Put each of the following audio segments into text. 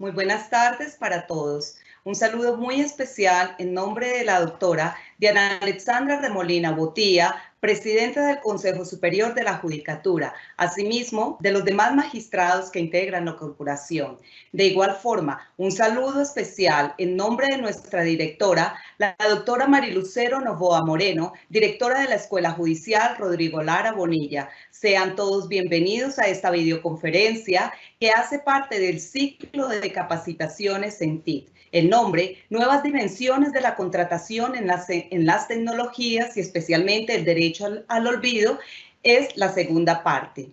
Muy buenas tardes para todos. Un saludo muy especial en nombre de la doctora Diana Alexandra Remolina Botía, presidenta del Consejo Superior de la Judicatura, asimismo de los demás magistrados que integran la corporación. De igual forma, un saludo especial en nombre de nuestra directora, la doctora Marilucero Novoa Moreno, directora de la Escuela Judicial Rodrigo Lara Bonilla. Sean todos bienvenidos a esta videoconferencia que hace parte del ciclo de capacitaciones en TIC. El nombre, Nuevas Dimensiones de la Contratación en las Tecnologías y especialmente el Derecho al Olvido, es la segunda parte.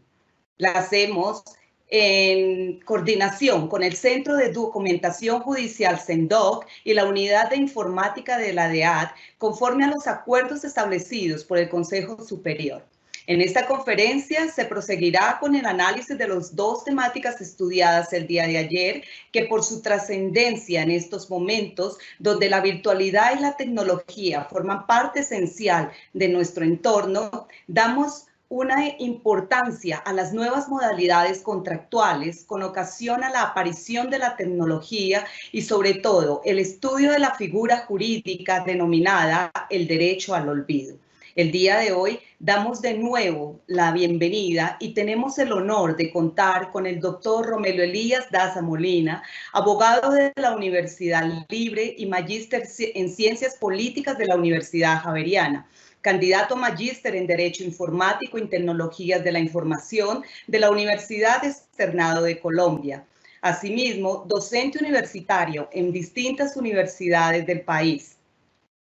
La hacemos en coordinación con el Centro de Documentación Judicial CENDOC y la Unidad de Informática de la DEAD, conforme a los acuerdos establecidos por el Consejo Superior. En esta conferencia se proseguirá con el análisis de las dos temáticas estudiadas el día de ayer, que por su trascendencia en estos momentos, donde la virtualidad y la tecnología forman parte esencial de nuestro entorno, damos una importancia a las nuevas modalidades contractuales con ocasión a la aparición de la tecnología y sobre todo el estudio de la figura jurídica denominada el derecho al olvido. El día de hoy damos de nuevo la bienvenida y tenemos el honor de contar con el doctor Romelio Elías Daza Molina, abogado de la Universidad Libre y magíster en Ciencias Políticas de la Universidad Javeriana, candidato a magíster en Derecho Informático y Tecnologías de la Información de la Universidad Externado de Colombia. Asimismo, docente universitario en distintas universidades del país.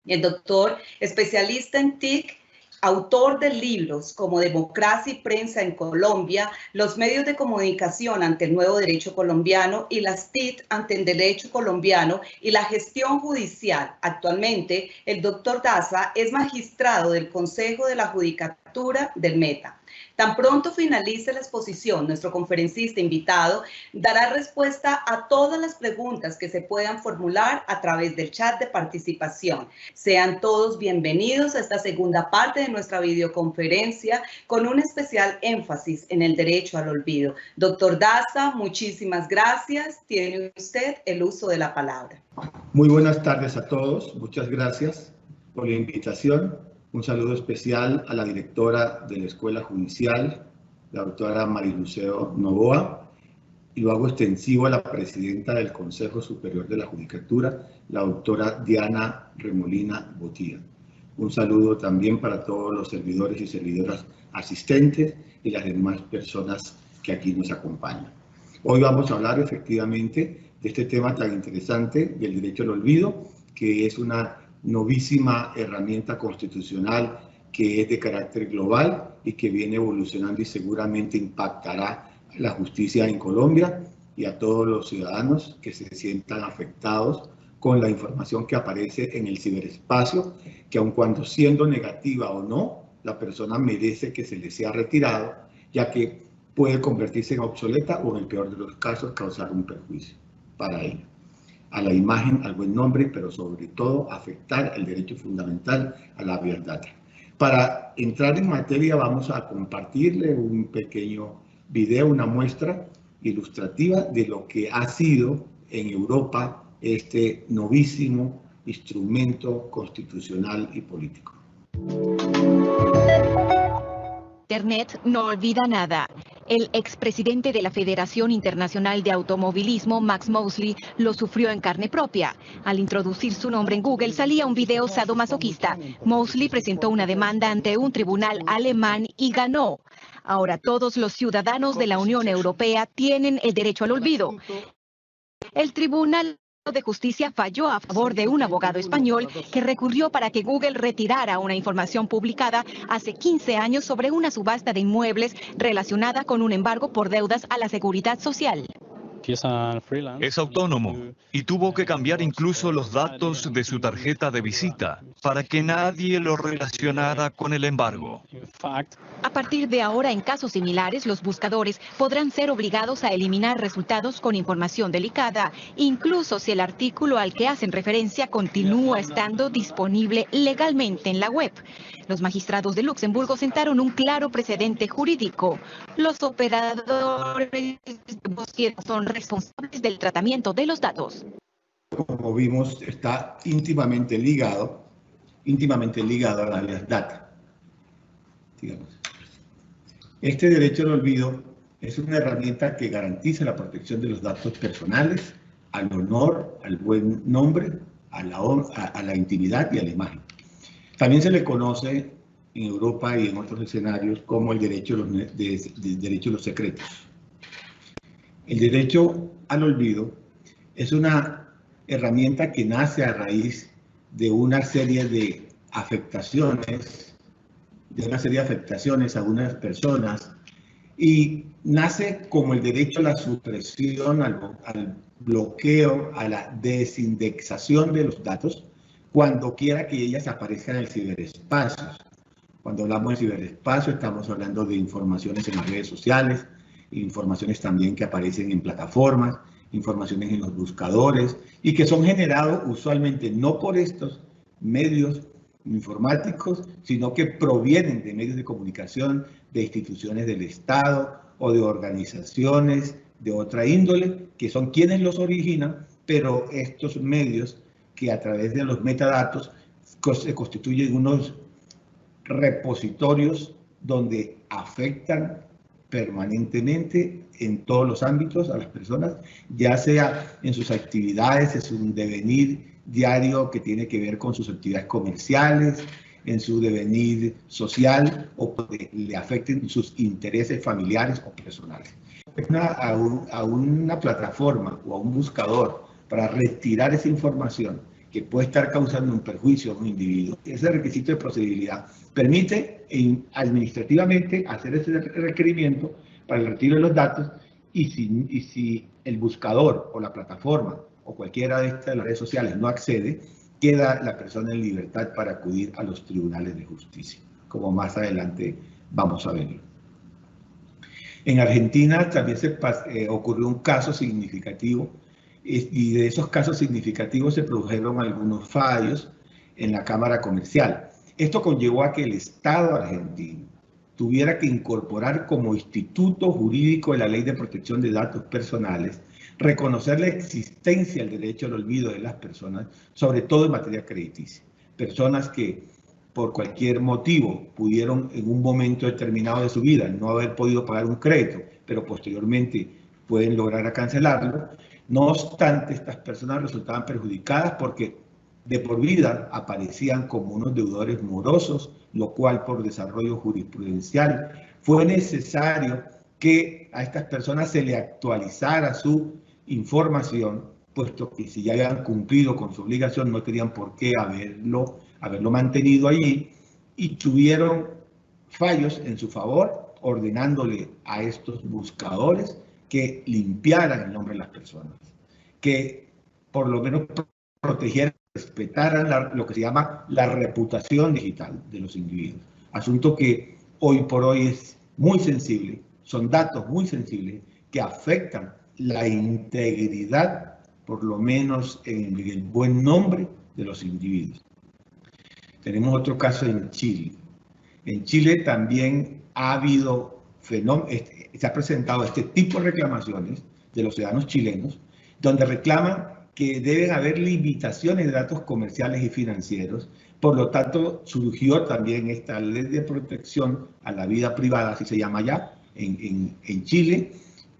El doctor, especialista en TIC, autor de libros como Democracia y Prensa en Colombia, los medios de comunicación ante el nuevo derecho colombiano y las TIC ante el derecho colombiano y la gestión judicial. Actualmente, el doctor Daza es magistrado del Consejo de la Judicatura del Meta. Tan pronto finalice la exposición, nuestro conferencista invitado dará respuesta a todas las preguntas que se puedan formular a través del chat de participación. Sean todos bienvenidos a esta segunda parte de nuestra videoconferencia con un especial énfasis en el derecho al olvido. Doctor Daza, muchísimas gracias. Tiene usted el uso de la palabra. Muy buenas tardes a todos. Muchas gracias por la invitación. Un saludo especial a la directora de la Escuela Judicial, la doctora Marilucero Novoa, y lo hago extensivo a la presidenta del Consejo Superior de la Judicatura, la doctora Diana Remolina Botía. Un saludo también para todos los servidores y servidoras asistentes y las demás personas que aquí nos acompañan. Hoy vamos a hablar efectivamente de este tema tan interesante del derecho al olvido, que es una novísima herramienta constitucional que es de carácter global y que viene evolucionando y seguramente impactará la justicia en Colombia y a todos los ciudadanos que se sientan afectados con la información que aparece en el ciberespacio, que aun cuando siendo negativa o no, la persona merece que se le sea retirado, ya que puede convertirse en obsoleta o en el peor de los casos causar un perjuicio para ella, a la imagen, al buen nombre, pero sobre todo afectar el derecho fundamental a la verdad. Para entrar en materia vamos a compartirle un pequeño video, una muestra ilustrativa de lo que ha sido en Europa este novísimo instrumento constitucional y político. Internet no olvida nada. El expresidente de la Federación Internacional de Automovilismo, Max Mosley, lo sufrió en carne propia. Al introducir su nombre en Google salía un video sadomasoquista. Mosley presentó una demanda ante un tribunal alemán y ganó. Ahora todos los ciudadanos de la Unión Europea tienen el derecho al olvido. El Tribunal de Justicia falló a favor de un abogado español que recurrió para que Google retirara una información publicada hace 15 años sobre una subasta de inmuebles relacionada con un embargo por deudas a la seguridad social. Es autónomo y tuvo que cambiar incluso los datos de su tarjeta de visita. para que nadie lo relacionara con el embargo. A partir de ahora, en casos similares, los buscadores podrán ser obligados a eliminar resultados con información delicada, incluso si el artículo al que hacen referencia continúa estando disponible legalmente en la web. Los magistrados de Luxemburgo sentaron un claro precedente jurídico. Los operadores de búsqueda son responsables del tratamiento de los datos. Como vimos, está íntimamente ligado a la alias data. Digamos. Este derecho al olvido es una herramienta que garantiza la protección de los datos personales, al honor, al buen nombre, a la intimidad y a la imagen. También se le conoce en Europa y en otros escenarios como el derecho a los secretos. El derecho al olvido es una herramienta que nace a raíz de una serie de afectaciones, a unas personas, y nace como el derecho a la supresión, al bloqueo, a la desindexación de los datos, cuando quiera que ellas aparezcan en el ciberespacio. Cuando hablamos de ciberespacio, estamos hablando de informaciones en las redes sociales, informaciones también que aparecen en plataformas, informaciones en los buscadores, y que son generados usualmente no por estos medios informáticos, sino que provienen de medios de comunicación, de instituciones del Estado o de organizaciones de otra índole, que son quienes los originan, pero estos medios que a través de los metadatos se constituyen unos repositorios donde afectan permanentemente en todos los ámbitos a las personas, ya sea en sus actividades, en su devenir diario que tiene que ver con sus actividades comerciales, en su devenir social, o que le afecten sus intereses familiares o personales. A una plataforma o a un buscador para retirar esa información que puede estar causando un perjuicio a un individuo, ese requisito de procedibilidad permite administrativamente hacer ese requerimiento para el retiro de los datos, y si el buscador o la plataforma o cualquiera de estas redes sociales no accede, queda la persona en libertad para acudir a los tribunales de justicia, como más adelante vamos a verlo. En Argentina también ocurrió un caso significativo, y de esos casos significativos se produjeron algunos fallos en la Cámara Comercial. Esto conllevó a que el Estado argentino tuviera que incorporar como instituto jurídico de la Ley de Protección de Datos Personales, reconocer la existencia del derecho al olvido de las personas, sobre todo en materia crediticia. Personas que por cualquier motivo pudieron en un momento determinado de su vida no haber podido pagar un crédito, pero posteriormente pueden lograr cancelarlo. No obstante, estas personas resultaban perjudicadas porque de por vida aparecían como unos deudores morosos, lo cual por desarrollo jurisprudencial fue necesario que a estas personas se le actualizara su información, puesto que si ya habían cumplido con su obligación no tenían por qué haberlo mantenido allí, y tuvieron fallos en su favor, ordenándole a estos buscadores que limpiaran el nombre de las personas, que por lo menos protegieran, respetaran lo que se llama la reputación digital de los individuos. Asunto que hoy por hoy es muy sensible, son datos muy sensibles que afectan la integridad, por lo menos en el buen nombre de los individuos. Tenemos otro caso en Chile. En Chile también ha habido se ha presentado este tipo de reclamaciones de los ciudadanos chilenos, donde reclaman que deben haber limitaciones de datos comerciales y financieros. Por lo tanto, surgió también esta ley de protección a la vida privada, así se llama ya, en Chile,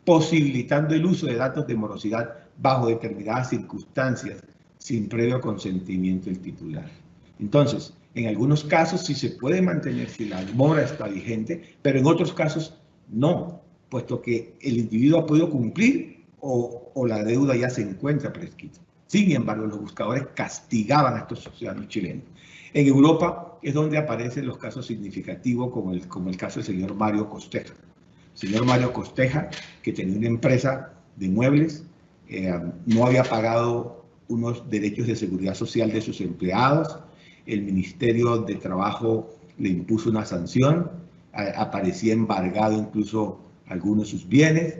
posibilitando el uso de datos de morosidad bajo determinadas circunstancias, sin previo consentimiento del titular. Entonces, en algunos casos sí se puede mantener si la mora está vigente, pero en otros casos no, puesto que el individuo ha podido cumplir o la deuda ya se encuentra prescrita. Sin embargo, los buscadores castigaban a estos ciudadanos chilenos. En Europa es donde aparecen los casos significativos, como el caso del señor Mario Costeja. El señor Mario Costeja, que tenía una empresa de muebles, no había pagado unos derechos de seguridad social de sus empleados, el Ministerio de Trabajo le impuso una sanción, aparecía embargado incluso algunos de sus bienes.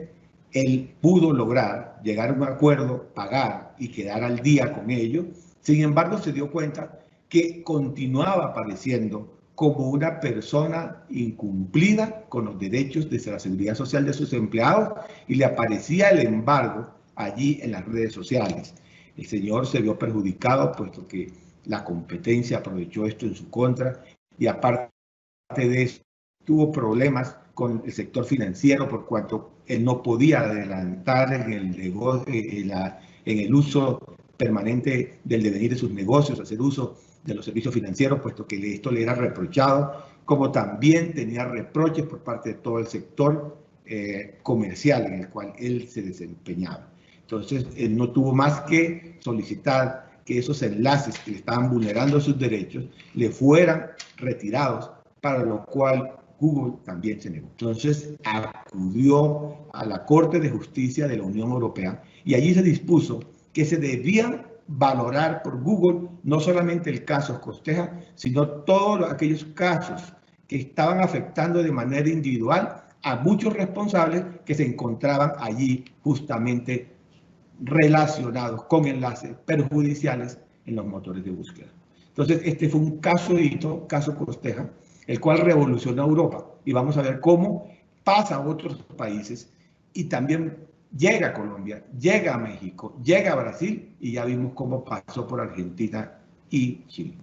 Él pudo lograr llegar a un acuerdo, pagar y quedar al día con ello. Sin embargo, se dio cuenta que continuaba apareciendo como una persona incumplida con los derechos de la seguridad social de sus empleados y le aparecía el embargo allí en las redes sociales. El señor se vio perjudicado puesto que la competencia aprovechó esto en su contra y aparte de eso tuvo problemas con el sector financiero por cuanto él no podía adelantar en el negocio, en el uso permanente del devenir de sus negocios, hacer uso de los servicios financieros, puesto que esto le era reprochado, como también tenía reproches por parte de todo el sector comercial en el cual él se desempeñaba. Entonces, él no tuvo más que solicitar que esos enlaces que le estaban vulnerando sus derechos le fueran retirados, para lo cual Google también se negó. Entonces, acudió a la Corte de Justicia de la Unión Europea y allí se dispuso que se debían valorar por Google no solamente el caso Costeja, sino todos aquellos casos que estaban afectando de manera individual a muchos responsables que se encontraban allí justamente relacionados con enlaces perjudiciales en los motores de búsqueda. Entonces, este fue un caso Costeja, el cual revolucionó Europa. Y vamos a ver cómo pasa a otros países y también llega a Colombia, llega a México, llega a Brasil y ya vimos cómo pasó por Argentina y Chile.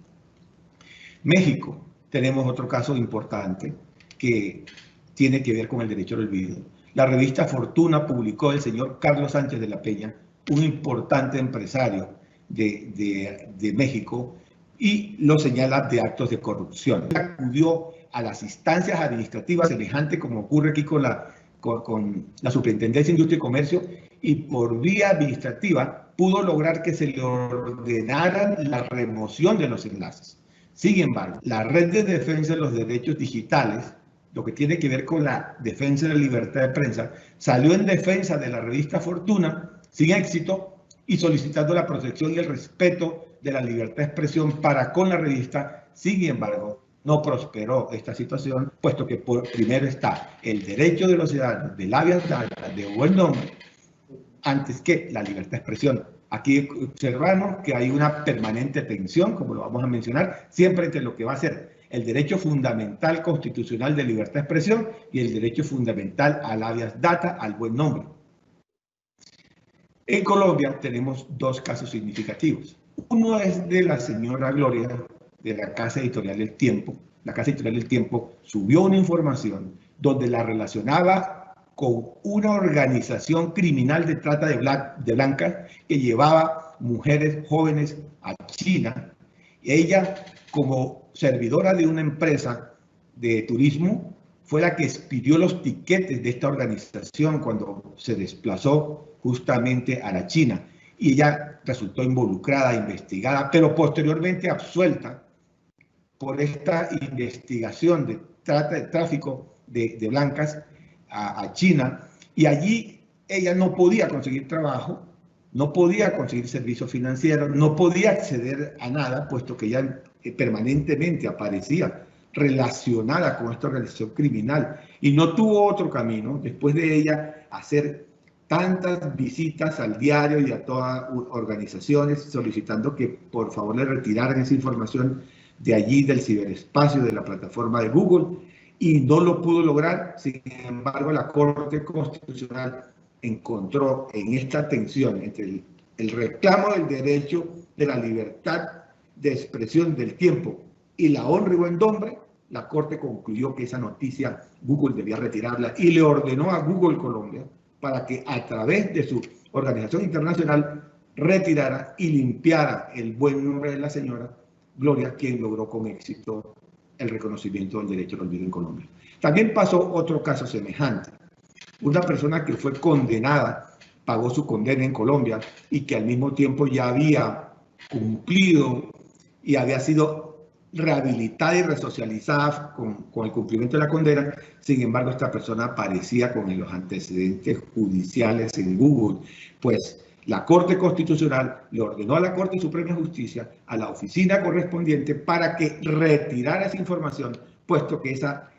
México, tenemos otro caso importante que tiene que ver con el derecho al olvido. La revista Fortuna publicó el señor Carlos Sánchez de la Peña, un importante empresario de México, y lo señala de actos de corrupción. Acudió a las instancias administrativas, semejante como ocurre aquí con la Superintendencia de Industria y Comercio, y por vía administrativa pudo lograr que se le ordenara la remoción de los enlaces. Sin embargo, la Red de Defensa de los Derechos Digitales, lo que tiene que ver con la defensa de la libertad de prensa, salió en defensa de la revista Fortuna sin éxito y solicitando la protección y el respeto de la libertad de expresión para con la revista. Sin embargo, no prosperó esta situación, puesto que primero está el derecho de los ciudadanos de habeas data, de buen nombre, antes que la libertad de expresión. Aquí observamos que hay una permanente tensión, como lo vamos a mencionar, siempre entre lo que va a ser el derecho fundamental constitucional de libertad de expresión y el derecho fundamental al habeas data, al buen nombre. En Colombia tenemos dos casos significativos. Uno es de la señora Gloria, de la Casa Editorial del Tiempo. La Casa Editorial del Tiempo subió una información donde la relacionaba con una organización criminal de trata de blancas que llevaba mujeres jóvenes a China. Ella, como servidora de una empresa de turismo, fue la que expidió los tiquetes de esta organización cuando se desplazó justamente a la China. Y ella resultó involucrada, investigada, pero posteriormente absuelta por esta investigación de trata de tráfico de blancas a China. Y allí ella no podía conseguir trabajo, no podía conseguir servicios financieros, no podía acceder a nada, puesto que ella permanentemente aparecía relacionada con esta organización criminal. Y no tuvo otro camino, después de ella hacer tantas visitas al diario y a todas organizaciones solicitando que por favor le retiraran esa información de allí, del ciberespacio, de la plataforma de Google, y no lo pudo lograr. Sin embargo, la Corte Constitucional encontró en esta tensión entre el reclamo del derecho de la libertad de expresión del tiempo y la honra y buen nombre, la Corte concluyó que esa noticia Google debía retirarla y le ordenó a Google Colombia para que a través de su organización internacional retirara y limpiara el buen nombre de la señora Gloria, quien logró con éxito el reconocimiento del derecho al olvido en Colombia. También pasó otro caso semejante. Una persona que fue condenada, pagó su condena en Colombia y que al mismo tiempo ya había cumplido y había sido rehabilitada y resocializada con el cumplimiento de la condena. Sin embargo, esta persona aparecía con los antecedentes judiciales en Google, pues La Corte Constitucional le ordenó a la Corte Suprema de Justicia, a la oficina correspondiente, para que retirara esa información, puesto que esa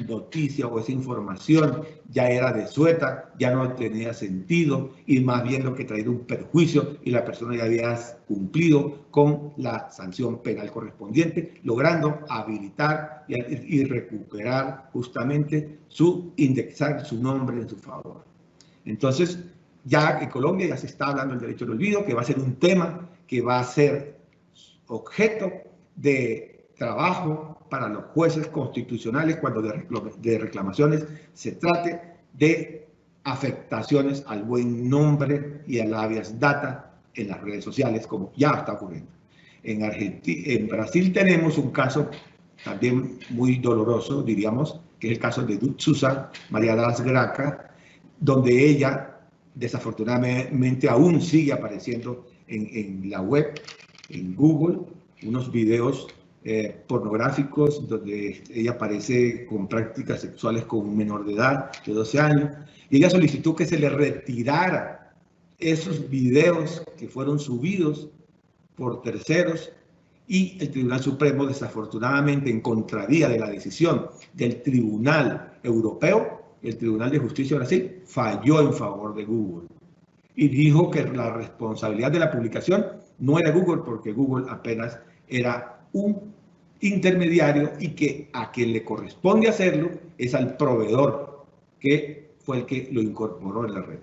noticia o esa información ya era desueta, ya no tenía sentido y más bien lo que traía un perjuicio y la persona ya había cumplido con la sanción penal correspondiente, logrando habilitar y recuperar justamente indexar su nombre en su favor. Entonces, ya en Colombia ya se está hablando del derecho al olvido, que va a ser un tema que va a ser objeto de trabajo para los jueces constitucionales cuando de reclamaciones se trate de afectaciones al buen nombre y al habeas data en las redes sociales, como ya está ocurriendo. En Brasil tenemos un caso también muy doloroso, diríamos, que es el caso de Susa María das Graca, donde ella desafortunadamente aún sigue apareciendo en la web, en Google, unos videos pornográficos donde ella aparece con prácticas sexuales con un menor de edad de 12 años, y ella solicitó que se le retirara esos videos que fueron subidos por terceros, y el Tribunal Supremo, desafortunadamente en contravía de la decisión del Tribunal Europeo, el Tribunal de Justicia de Brasil falló en favor de Google y dijo que la responsabilidad de la publicación no era Google, porque Google apenas era un intermediario y que a quien le corresponde hacerlo es al proveedor, que fue el que lo incorporó en la red.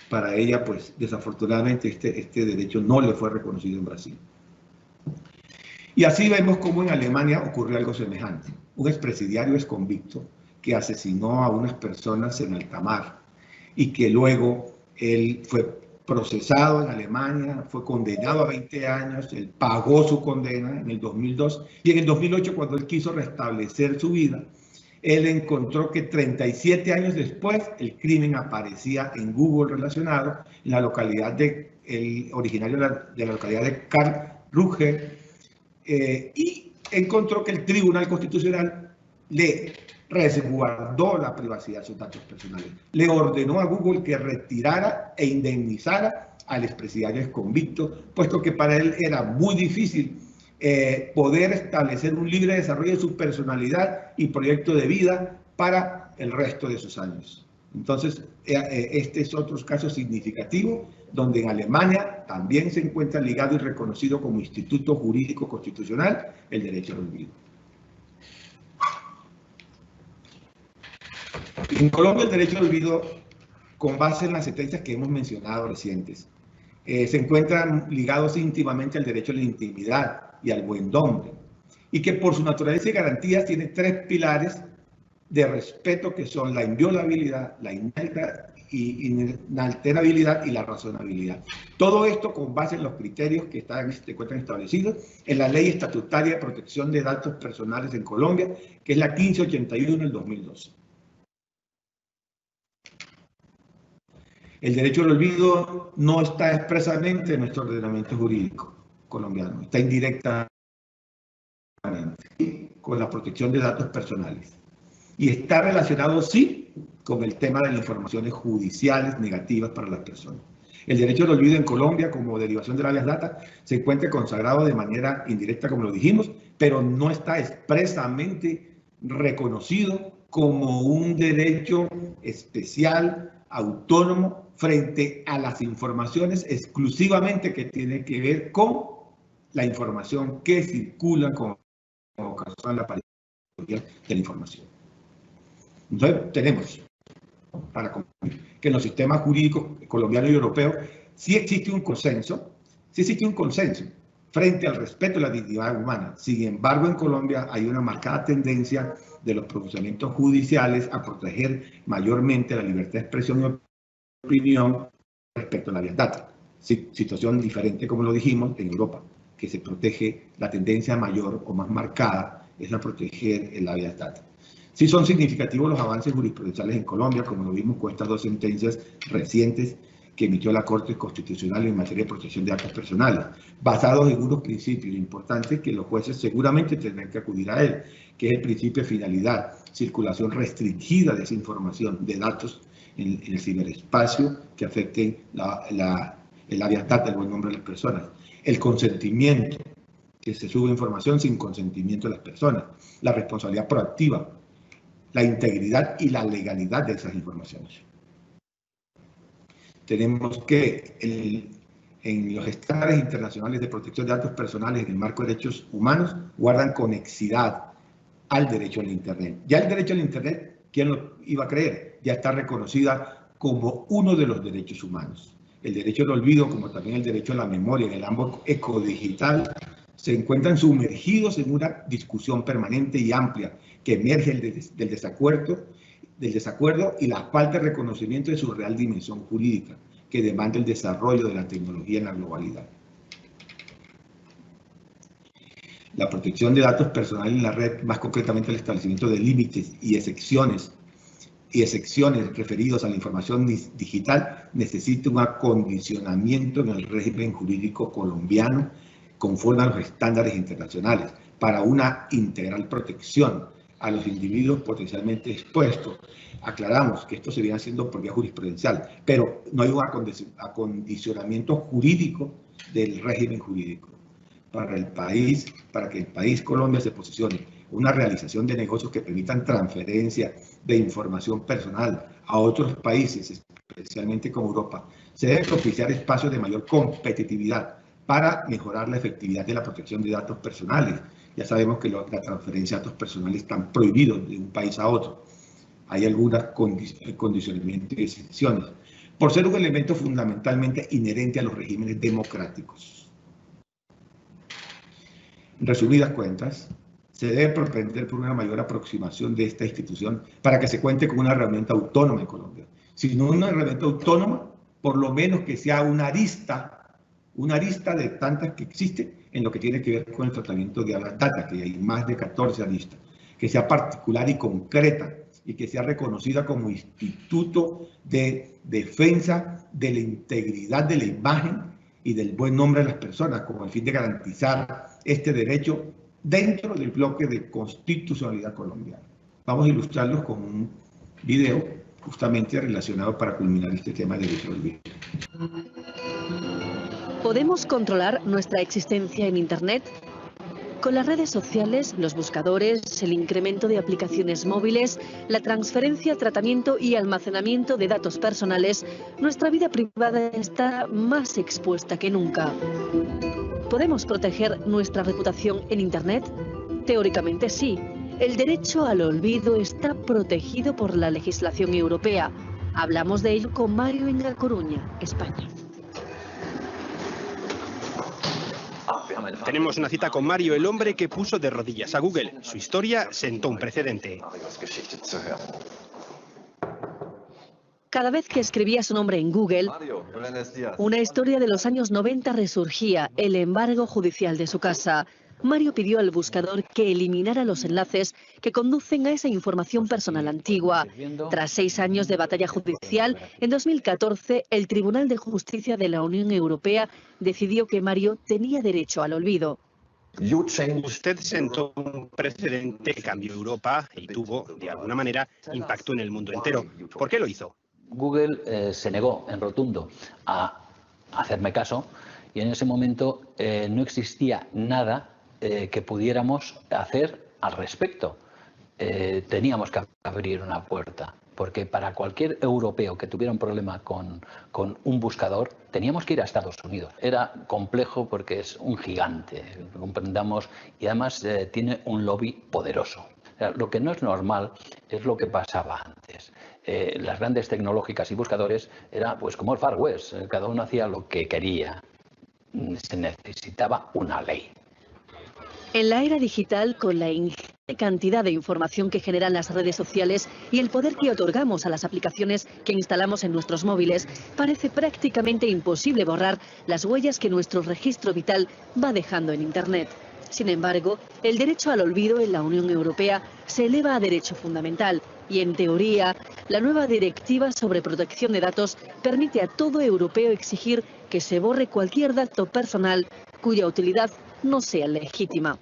Para ella, pues, desafortunadamente este derecho no le fue reconocido en Brasil. Y así vemos cómo en Alemania ocurrió algo semejante. Un expresidiario es convicto que asesinó a unas personas en alta mar y que luego él fue procesado en Alemania, fue condenado a 20 años, él pagó su condena en el 2002 y en el 2008, cuando él quiso restablecer su vida, él encontró que 37 años después el crimen aparecía en Google relacionado en la localidad originario de la localidad de Karlsruhe, y encontró que el Tribunal Constitucional le resguardó la privacidad de sus datos personales. Le ordenó a Google que retirara e indemnizara al expresidiario convicto, puesto que para él era muy difícil poder establecer un libre desarrollo de su personalidad y proyecto de vida para el resto de sus años. Entonces, este es otro caso significativo donde en Alemania también se encuentra ligado y reconocido como instituto jurídico constitucional el derecho al olvido. En Colombia, el derecho al olvido, con base en las sentencias que hemos mencionado recientes, se encuentran ligados íntimamente al derecho a la intimidad y al buen nombre, y que por su naturaleza y garantías tiene tres pilares de respeto, que son la inviolabilidad, la inalterabilidad y la razonabilidad. Todo esto con base en los criterios que se encuentran establecidos en la Ley Estatutaria de Protección de Datos Personales en Colombia, que es la 1581 del 2012. El derecho al olvido no está expresamente en nuestro ordenamiento jurídico colombiano, está indirectamente con la protección de datos personales. Y está relacionado, sí, con el tema de las informaciones judiciales negativas para las personas. El derecho al olvido en Colombia, como derivación del habeas data, se encuentra consagrado de manera indirecta, como lo dijimos, pero no está expresamente reconocido como un derecho especial, autónomo, frente a las informaciones exclusivamente que tiene que ver con la información que circula con ocasión de la aparición de la información. Entonces, tenemos, para concluir, que en los sistemas jurídicos colombiano y europeo sí existe un consenso frente al respeto de la dignidad humana. Sin embargo, en Colombia hay una marcada tendencia de los procedimientos judiciales a proteger mayormente la libertad de expresión y opinión respecto a la habeas data. Situación diferente, como lo dijimos, en Europa, que se protege, la tendencia mayor o más marcada es a proteger el habeas data. Sí son significativos los avances jurisprudenciales en Colombia, como lo vimos con estas dos sentencias recientes que emitió la Corte Constitucional en materia de protección de datos personales, basados en unos principios importantes que los jueces seguramente tendrán que acudir a él, que es el principio de finalidad, circulación restringida de esa información, de datos en el ciberespacio que afecten el área data, el buen nombre de las personas. El consentimiento, que se sube información sin consentimiento de las personas. La responsabilidad proactiva, la integridad y la legalidad de esas informaciones. Tenemos que en los estándares internacionales de protección de datos personales en el marco de derechos humanos guardan conexidad al derecho al Internet. Ya el derecho al Internet, ¿quién lo iba a creer? Ya está reconocida como uno de los derechos humanos. El derecho al olvido, como también el derecho a la memoria, en el ámbito ecodigital, se encuentran sumergidos en una discusión permanente y amplia que emerge del desacuerdo y la falta de reconocimiento de su real dimensión jurídica, que demanda el desarrollo de la tecnología en la globalidad. La protección de datos personales en la red, más concretamente el establecimiento de límites y excepciones referidos a la información digital, necesita un acondicionamiento en el régimen jurídico colombiano conforme a los estándares internacionales para una integral protección a los individuos potencialmente expuestos. Aclaramos que esto se viene haciendo por vía jurisprudencial, pero no hay un acondicionamiento jurídico del régimen jurídico para el país, para que el país Colombia se posicione una realización de negocios que permitan transferencia de información personal a otros países, especialmente como Europa. Se deben propiciar espacios de mayor competitividad para mejorar la efectividad de la protección de datos personales. Ya sabemos que la transferencia de datos personales están prohibidos de un país a otro. Hay algunas condicionamientos y excepciones, por ser un elemento fundamentalmente inherente a los regímenes democráticos. En resumidas cuentas, se debe propender por una mayor aproximación de esta institución para que se cuente con una herramienta autónoma en Colombia. Si no una herramienta autónoma, por lo menos que sea una arista de tantas que existen en lo que tiene que ver con el tratamiento de las data, que hay más de 14 aristas, que sea particular y concreta y que sea reconocida como instituto de defensa de la integridad de la imagen y del buen nombre de las personas, con el fin de garantizar este derecho dentro del bloque de constitucionalidad colombiana. Vamos a ilustrarlos con un video justamente relacionado para culminar este tema de derecho al olvido. ¿Podemos controlar nuestra existencia en Internet? Con las redes sociales, los buscadores, el incremento de aplicaciones móviles, la transferencia, tratamiento y almacenamiento de datos personales, nuestra vida privada está más expuesta que nunca. ¿Podemos proteger nuestra reputación en Internet? Teóricamente sí. El derecho al olvido está protegido por la legislación europea. Hablamos de ello con Mario en La Coruña, España. Tenemos una cita con Mario, el hombre que puso de rodillas a Google. Su historia sentó un precedente. Cada vez que escribía su nombre en Google, una historia de los años 90 resurgía, el embargo judicial de su casa. Mario pidió al buscador que eliminara los enlaces que conducen a esa información personal antigua. Tras 6 años de batalla judicial, en 2014 el Tribunal de Justicia de la Unión Europea decidió que Mario tenía derecho al olvido. Usted sentó un precedente que cambió Europa y tuvo, de alguna manera, impacto en el mundo entero. ¿Por qué lo hizo? Google se negó en rotundo a hacerme caso y en ese momento no existía nada que pudiéramos hacer al respecto. Teníamos que abrir una puerta, porque para cualquier europeo que tuviera un problema con un buscador, teníamos que ir a Estados Unidos. Era complejo porque es un gigante, comprendamos, y además tiene un lobby poderoso. Lo que no es normal es lo que pasaba antes. Las grandes tecnológicas y buscadores era pues como el Far West, cada uno hacía lo que quería. Se necesitaba una ley. En la era digital, con la ingente cantidad de información que generan las redes sociales y el poder que otorgamos a las aplicaciones que instalamos en nuestros móviles, parece prácticamente imposible borrar las huellas que nuestro registro vital va dejando en Internet. Sin embargo, el derecho al olvido en la Unión Europea se eleva a derecho fundamental y, en teoría, la nueva directiva sobre protección de datos permite a todo europeo exigir que se borre cualquier dato personal cuya utilidad no sea legítima.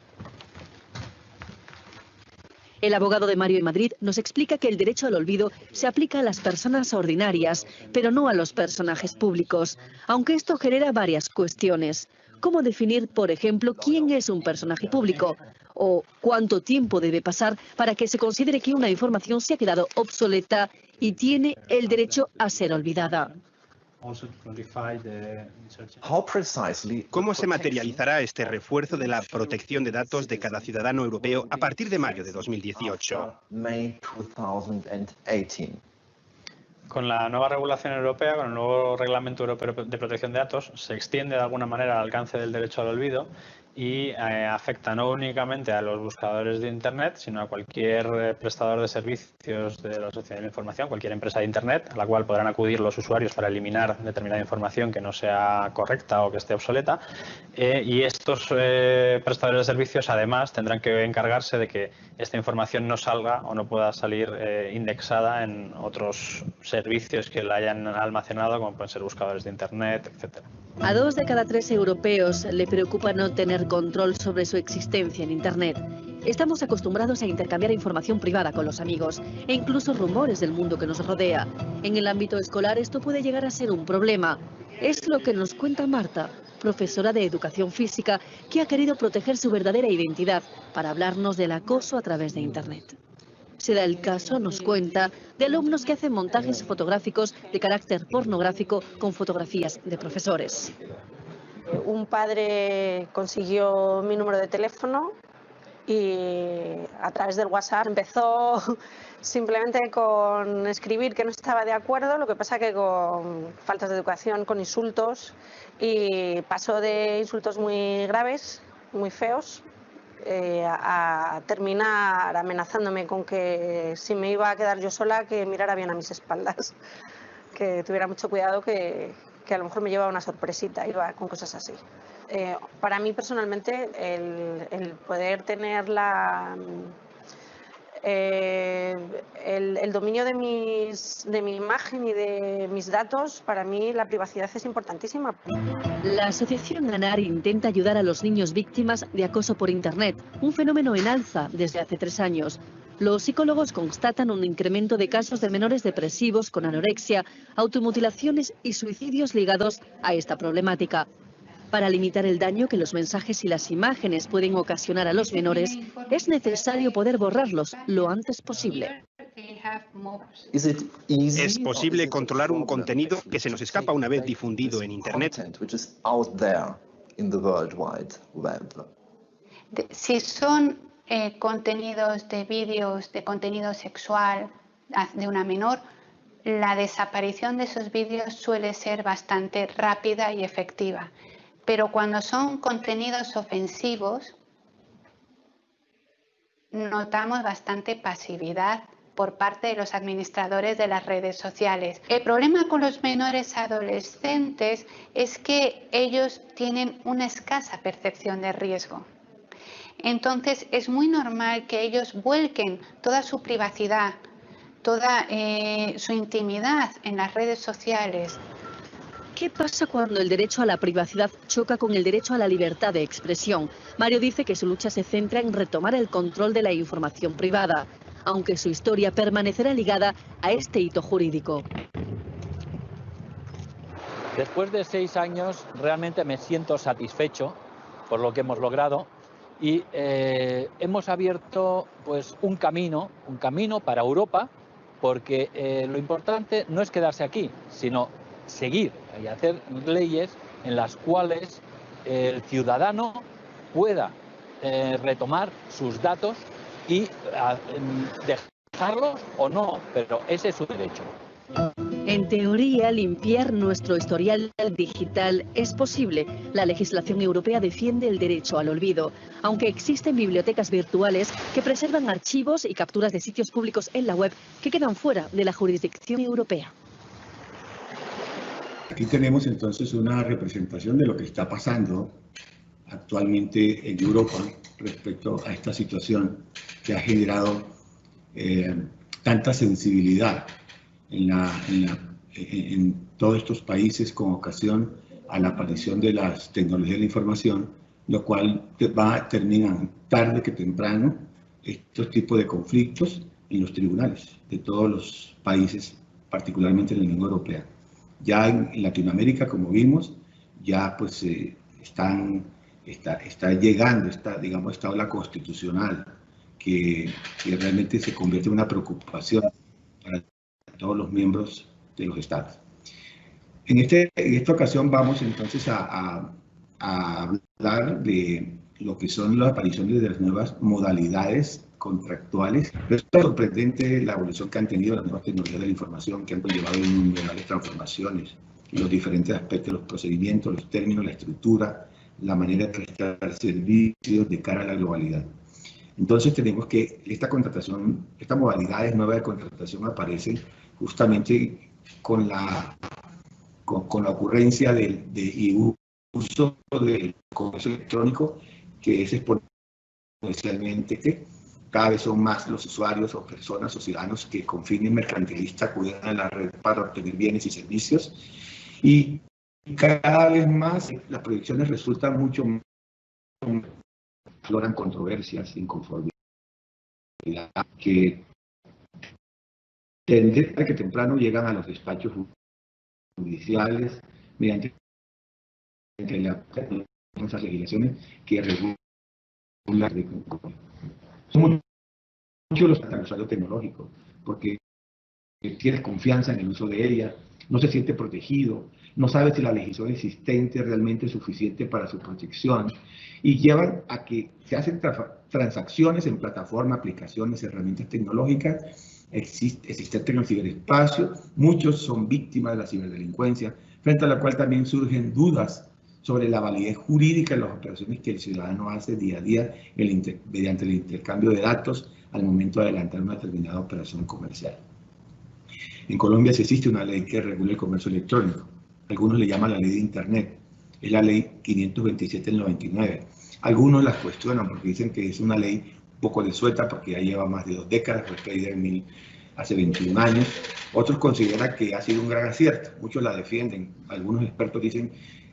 El abogado de Mario en Madrid nos explica que el derecho al olvido se aplica a las personas ordinarias, pero no a los personajes públicos, aunque esto genera varias cuestiones. ¿Cómo definir, por ejemplo, quién es un personaje público? ¿O cuánto tiempo debe pasar para que se considere que una información se ha quedado obsoleta y tiene el derecho a ser olvidada? ¿Cómo se materializará este refuerzo de la protección de datos de cada ciudadano europeo a partir de mayo de 2018? Con la nueva regulación europea, con el nuevo Reglamento Europeo de Protección de Datos, se extiende de alguna manera el alcance del derecho al olvido y afecta no únicamente a los buscadores de Internet, sino a cualquier prestador de servicios de la sociedad de la información, cualquier empresa de Internet, a la cual podrán acudir los usuarios para eliminar determinada información que no sea correcta o que esté obsoleta. Y estos prestadores de servicios, además, tendrán que encargarse de que esta información no salga o no pueda salir indexada en otros servicios que la hayan almacenado, como pueden ser buscadores de Internet, etc. A 2 de cada 3 europeos le preocupa no tener control sobre su existencia en Internet. Estamos acostumbrados a intercambiar información privada con los amigos e incluso rumores del mundo que nos rodea. En el ámbito escolar esto puede llegar a ser un problema. Es lo que nos cuenta Marta, profesora de educación física, que ha querido proteger su verdadera identidad para hablarnos del acoso a través de Internet. Se da el caso, nos cuenta, de alumnos que hacen montajes fotográficos de carácter pornográfico con fotografías de profesores. Un padre consiguió mi número de teléfono y a través del WhatsApp empezó simplemente con escribir que no estaba de acuerdo, lo que pasa que con faltas de educación, con insultos, y pasó de insultos muy graves, muy feos, a terminar amenazándome con que si me iba a quedar yo sola, que mirara bien a mis espaldas, que tuviera mucho cuidado, que a lo mejor me llevaba una sorpresita, iba con cosas así. Para mí personalmente el poder tener el dominio de mi imagen y de mis datos, para mí la privacidad es importantísima. La asociación ANAR intenta ayudar a los niños víctimas de acoso por Internet, un fenómeno en alza desde hace 3 años. Los psicólogos constatan un incremento de casos de menores depresivos con anorexia, automutilaciones y suicidios ligados a esta problemática. Para limitar el daño que los mensajes y las imágenes pueden ocasionar a los menores, es necesario poder borrarlos lo antes posible. ¿Es posible controlar un contenido que se nos escapa una vez difundido en Internet? Si son contenidos de vídeos, de contenido sexual de una menor, la desaparición de esos vídeos suele ser bastante rápida y efectiva. Pero cuando son contenidos ofensivos, notamos bastante pasividad por parte de los administradores de las redes sociales. El problema con los menores adolescentes es que ellos tienen una escasa percepción de riesgo. Entonces es muy normal que ellos vuelquen toda su privacidad, toda su intimidad en las redes sociales. ¿Qué pasa cuando el derecho a la privacidad choca con el derecho a la libertad de expresión? Mario dice que su lucha se centra en retomar el control de la información privada, aunque su historia permanecerá ligada a este hito jurídico. Después de 6 años realmente me siento satisfecho por lo que hemos logrado y hemos abierto pues un camino para Europa, porque lo importante no es quedarse aquí, sino seguir y hacer leyes en las cuales el ciudadano pueda retomar sus datos y dejarlos o no, pero ese es su derecho. En teoría, limpiar nuestro historial digital es posible. La legislación europea defiende el derecho al olvido, aunque existen bibliotecas virtuales que preservan archivos y capturas de sitios públicos en la web que quedan fuera de la jurisdicción europea. Aquí tenemos entonces una representación de lo que está pasando actualmente en Europa respecto a esta situación que ha generado tanta sensibilidad en todos estos países con ocasión a la aparición de las tecnologías de la información, lo cual va a terminar tarde que temprano estos tipos de conflictos en los tribunales de todos los países, particularmente en la Unión Europea. Ya en Latinoamérica, como vimos, ya pues está llegando esta ola constitucional que realmente se convierte en una preocupación para todos los miembros de los estados. En esta ocasión vamos entonces a hablar de lo que son las apariciones de las nuevas modalidades contractuales. Es sorprendente la evolución que han tenido las nuevas tecnologías de la información, que han llevado a innumerables transformaciones en los diferentes aspectos, los procedimientos, los términos, la estructura, la manera de prestar servicios de cara a la globalidad. Entonces tenemos que esta modalidad nueva de contratación aparece justamente con la ocurrencia y uso del comercio electrónico, que es exponencialmente. Cada vez son más los usuarios o personas o ciudadanos que con fines mercantilistas acuden a la red para obtener bienes y servicios. Y cada vez más las proyecciones resultan mucho más, afloran controversias, inconformidad, que tarde que temprano llegan a los despachos judiciales mediante esas legislaciones que regulan. Son muchos los usuarios tecnológicos, porque tienes confianza en el uso de ella, no se siente protegido, no sabe si la legislación existente realmente es suficiente para su protección, y llevan a que se hacen transacciones en plataformas, aplicaciones, herramientas tecnológicas existentes en el ciberespacio. Muchos son víctimas de la ciberdelincuencia, frente a la cual también surgen dudas sobre la validez jurídica de las operaciones que el ciudadano hace día a día mediante el intercambio de datos al momento de adelantar una determinada operación comercial. En Colombia sí existe una ley que regula el comercio electrónico. Algunos le llaman la ley de Internet. Es la ley 527 del 99. Algunos la cuestionan porque dicen que es una ley un poco desueta porque ya lleva más de 2 décadas, fue creída hace 21 años. Otros consideran que ha sido un gran acierto. Muchos la defienden. Algunos expertos dicen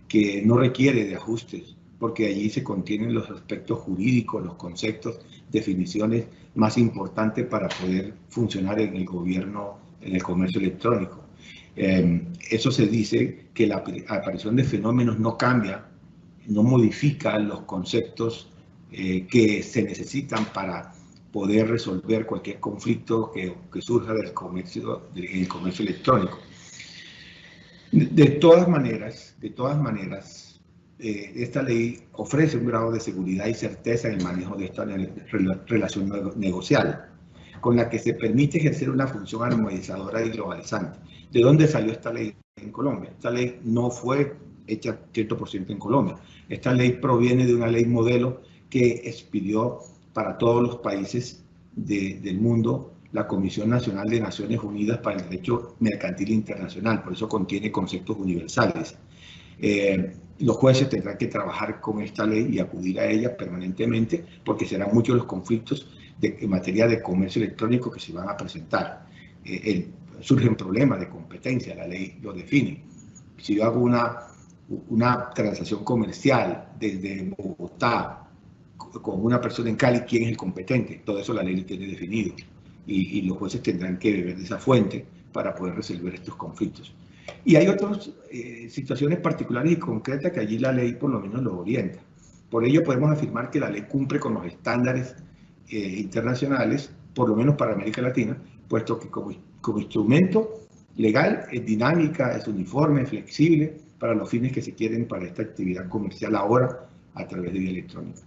que no requiere de ajustes, porque allí se contienen los aspectos jurídicos, los conceptos, definiciones más importantes para poder funcionar en el gobierno, en el comercio electrónico. Eso se dice que la aparición de fenómenos no cambia, no modifica los conceptos que se necesitan para poder resolver cualquier conflicto que surja del comercio electrónico. De todas maneras, esta ley ofrece un grado de seguridad y certeza en el manejo de esta relación negocial, con la que se permite ejercer una función armonizadora y globalizante. ¿De dónde salió esta ley en Colombia? Esta ley no fue hecha 100% en Colombia. Esta ley proviene de una ley modelo que expidió para todos los países del mundo la Comisión Nacional de Naciones Unidas para el Derecho Mercantil Internacional. Por eso contiene conceptos universales. Los jueces tendrán que trabajar con esta ley y acudir a ella permanentemente, porque serán muchos los conflictos en materia de comercio electrónico que se van a presentar. Surgen problemas de competencia, la ley lo define. Si yo hago una transacción comercial desde Bogotá con una persona en Cali, ¿quién es el competente? Todo eso la ley lo tiene definido, y los jueces tendrán que beber de esa fuente para poder resolver estos conflictos. Y hay otras situaciones particulares y concretas que allí la ley por lo menos lo orienta. Por ello podemos afirmar que la ley cumple con los estándares internacionales, por lo menos para América Latina, puesto que como instrumento legal es dinámica, es uniforme, es flexible para los fines que se quieren para esta actividad comercial ahora a través de vía electrónica.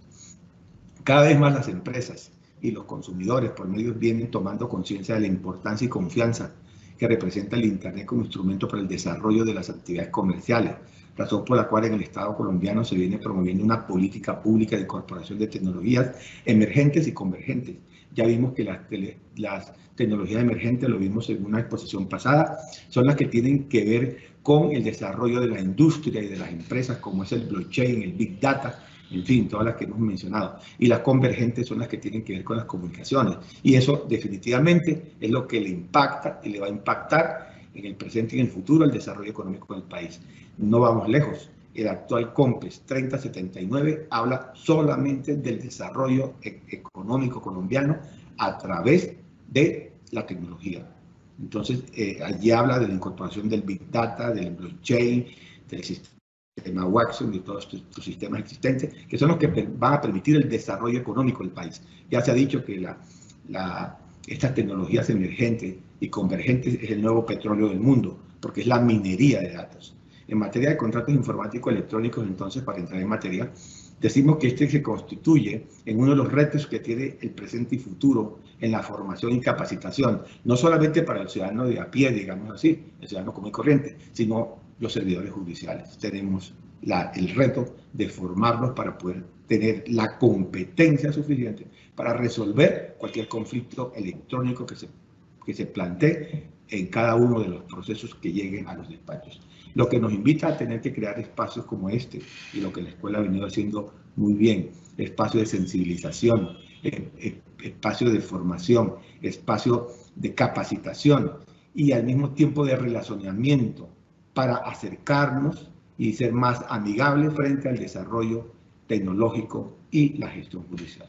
Cada vez más las empresas y los consumidores por medios vienen tomando conciencia de la importancia y confianza que representa el Internet como instrumento para el desarrollo de las actividades comerciales, razón por la cual en el Estado colombiano se viene promoviendo una política pública de incorporación de tecnologías emergentes y convergentes. Ya vimos que las tecnologías emergentes, lo vimos en una exposición pasada, son las que tienen que ver con el desarrollo de la industria y de las empresas, como es el blockchain, el big data, en fin, todas las que hemos mencionado. Y las convergentes son las que tienen que ver con las comunicaciones. Y eso definitivamente es lo que le impacta y le va a impactar en el presente y en el futuro el desarrollo económico del país. No vamos lejos. el actual COMPES 3079 habla solamente del desarrollo económico colombiano a través de la tecnología. Entonces, allí habla de la incorporación del Big Data, del blockchain, del sistema Watson y de todos estos sistemas existentes, que son los que van a permitir el desarrollo económico del país. Ya se ha dicho que estas tecnologías emergentes y convergentes es el nuevo petróleo del mundo, porque es la minería de datos. En materia de contratos informáticos electrónicos, entonces, para entrar en materia, decimos que este se constituye en uno de los retos que tiene el presente y futuro en la formación y capacitación, no solamente para el ciudadano de a pie, digamos así, el ciudadano común y corriente, sino los servidores judiciales. Tenemos el reto de formarlos para poder tener la competencia suficiente para resolver cualquier conflicto electrónico que se plantee en cada uno de los procesos que lleguen a los despachos. Lo que nos invita a tener que crear espacios como este, y lo que la escuela ha venido haciendo muy bien, espacios de sensibilización, espacio de formación, espacio de capacitación y al mismo tiempo de relacionamiento para acercarnos y ser más amigables frente al desarrollo tecnológico y la gestión judicial.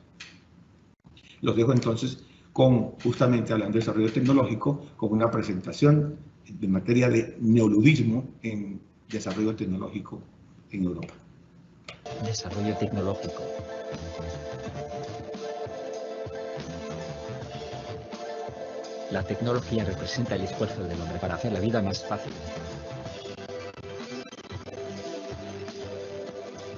Los dejo entonces justamente hablando de desarrollo tecnológico, con una presentación de materia de neoludismo en desarrollo tecnológico en Europa. Desarrollo tecnológico. La tecnología representa el esfuerzo del hombre para hacer la vida más fácil.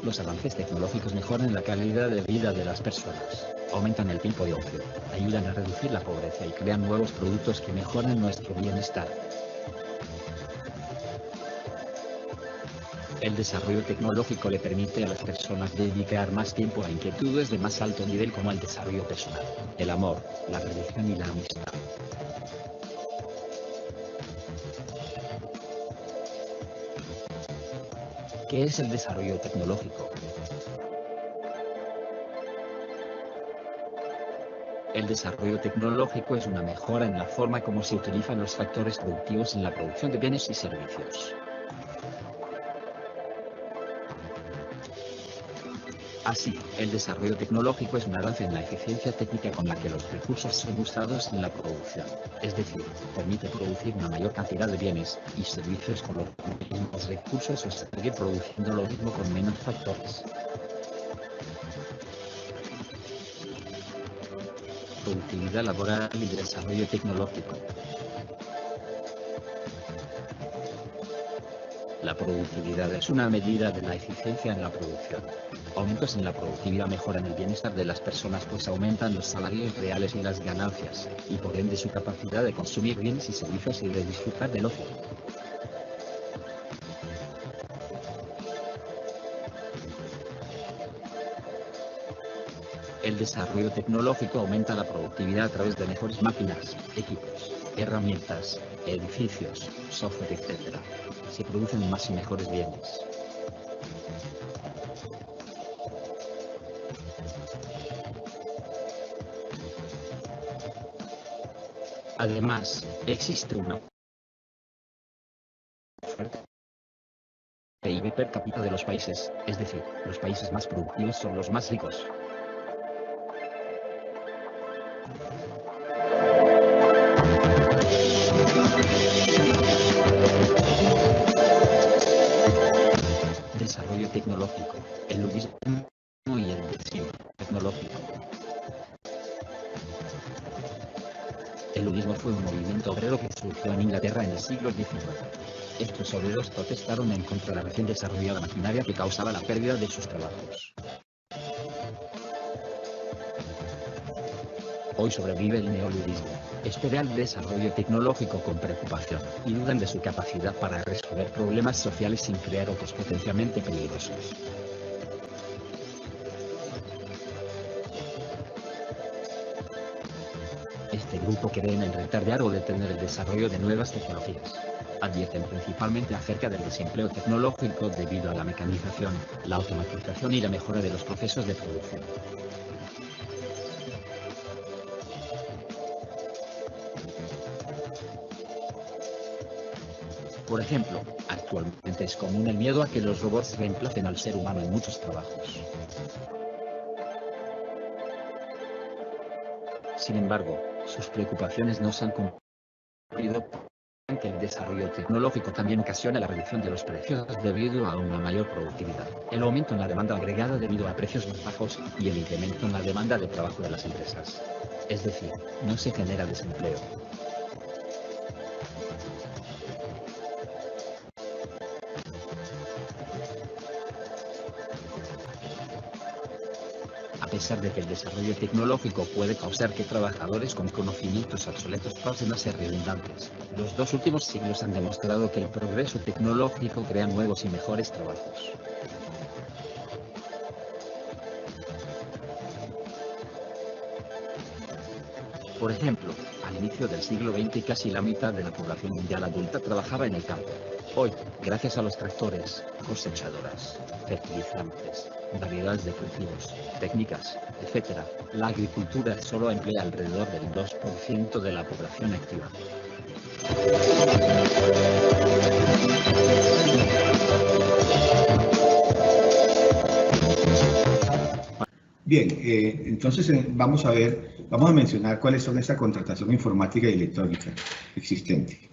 Los avances tecnológicos mejoran la calidad de vida de las personas, aumentan el tiempo de ocio, ayudan a reducir la pobreza y crean nuevos productos que mejoran nuestro bienestar. El desarrollo tecnológico le permite a las personas dedicar más tiempo a inquietudes de más alto nivel como el desarrollo personal, el amor, la religión y la amistad. ¿Qué es el desarrollo tecnológico? El desarrollo tecnológico es una mejora en la forma como se utilizan los factores productivos en la producción de bienes y servicios. Así, el desarrollo tecnológico es un avance en la eficiencia técnica con la que los recursos son usados en la producción, es decir, permite producir una mayor cantidad de bienes y servicios con los mismos recursos o seguir produciendo lo mismo con menos factores. Productividad laboral y desarrollo tecnológico. La productividad es una medida de la eficiencia en la producción. Aumentos en la productividad mejoran el bienestar de las personas pues aumentan los salarios reales y las ganancias, y por ende su capacidad de consumir bienes y servicios y de disfrutar del ocio. El desarrollo tecnológico aumenta la productividad a través de mejores máquinas, equipos, herramientas, edificios, software, etc. Se producen más y mejores bienes. Además, existe una oferta de PIB per cápita de los países, es decir, los países más productivos son los más ricos. Desarrollo tecnológico, el ludismo y el desarrollo tecnológico. El ludismo fue un movimiento obrero que surgió en Inglaterra en el siglo XIX. Estos obreros protestaron en contra de la recién desarrollada maquinaria que causaba la pérdida de sus trabajos. Hoy sobrevive el neoludismo. Espera el desarrollo tecnológico con preocupación y dudan de su capacidad para resolver problemas sociales sin crear otros potencialmente peligrosos. Este grupo cree en el retardar o detener el desarrollo de nuevas tecnologías. Advierten principalmente acerca del desempleo tecnológico debido a la mecanización, la automatización y la mejora de los procesos de producción. Por ejemplo, actualmente Actualmente es común el miedo a que los robots reemplacen al ser humano en muchos trabajos. Sin embargo, sus preocupaciones no se han cumplido, que el desarrollo tecnológico también ocasiona la reducción de los precios debido a una mayor productividad, el aumento en la demanda agregada debido a precios más bajos y el incremento en la demanda de trabajo de las empresas. Es decir, no se genera desempleo. A pesar de que el desarrollo tecnológico puede causar que trabajadores con conocimientos obsoletos pasen a ser redundantes, los 2 últimos siglos han demostrado que el progreso tecnológico crea nuevos y mejores trabajos. Por ejemplo, al inicio del siglo XX casi la mitad de la población mundial adulta trabajaba en el campo. Hoy, gracias a los tractores, cosechadoras, fertilizantes, variedades de cultivos, técnicas, etc., la agricultura solo emplea alrededor del 2% de la población activa. Bien, entonces vamos a mencionar cuáles son esa contratación informática y electrónica existente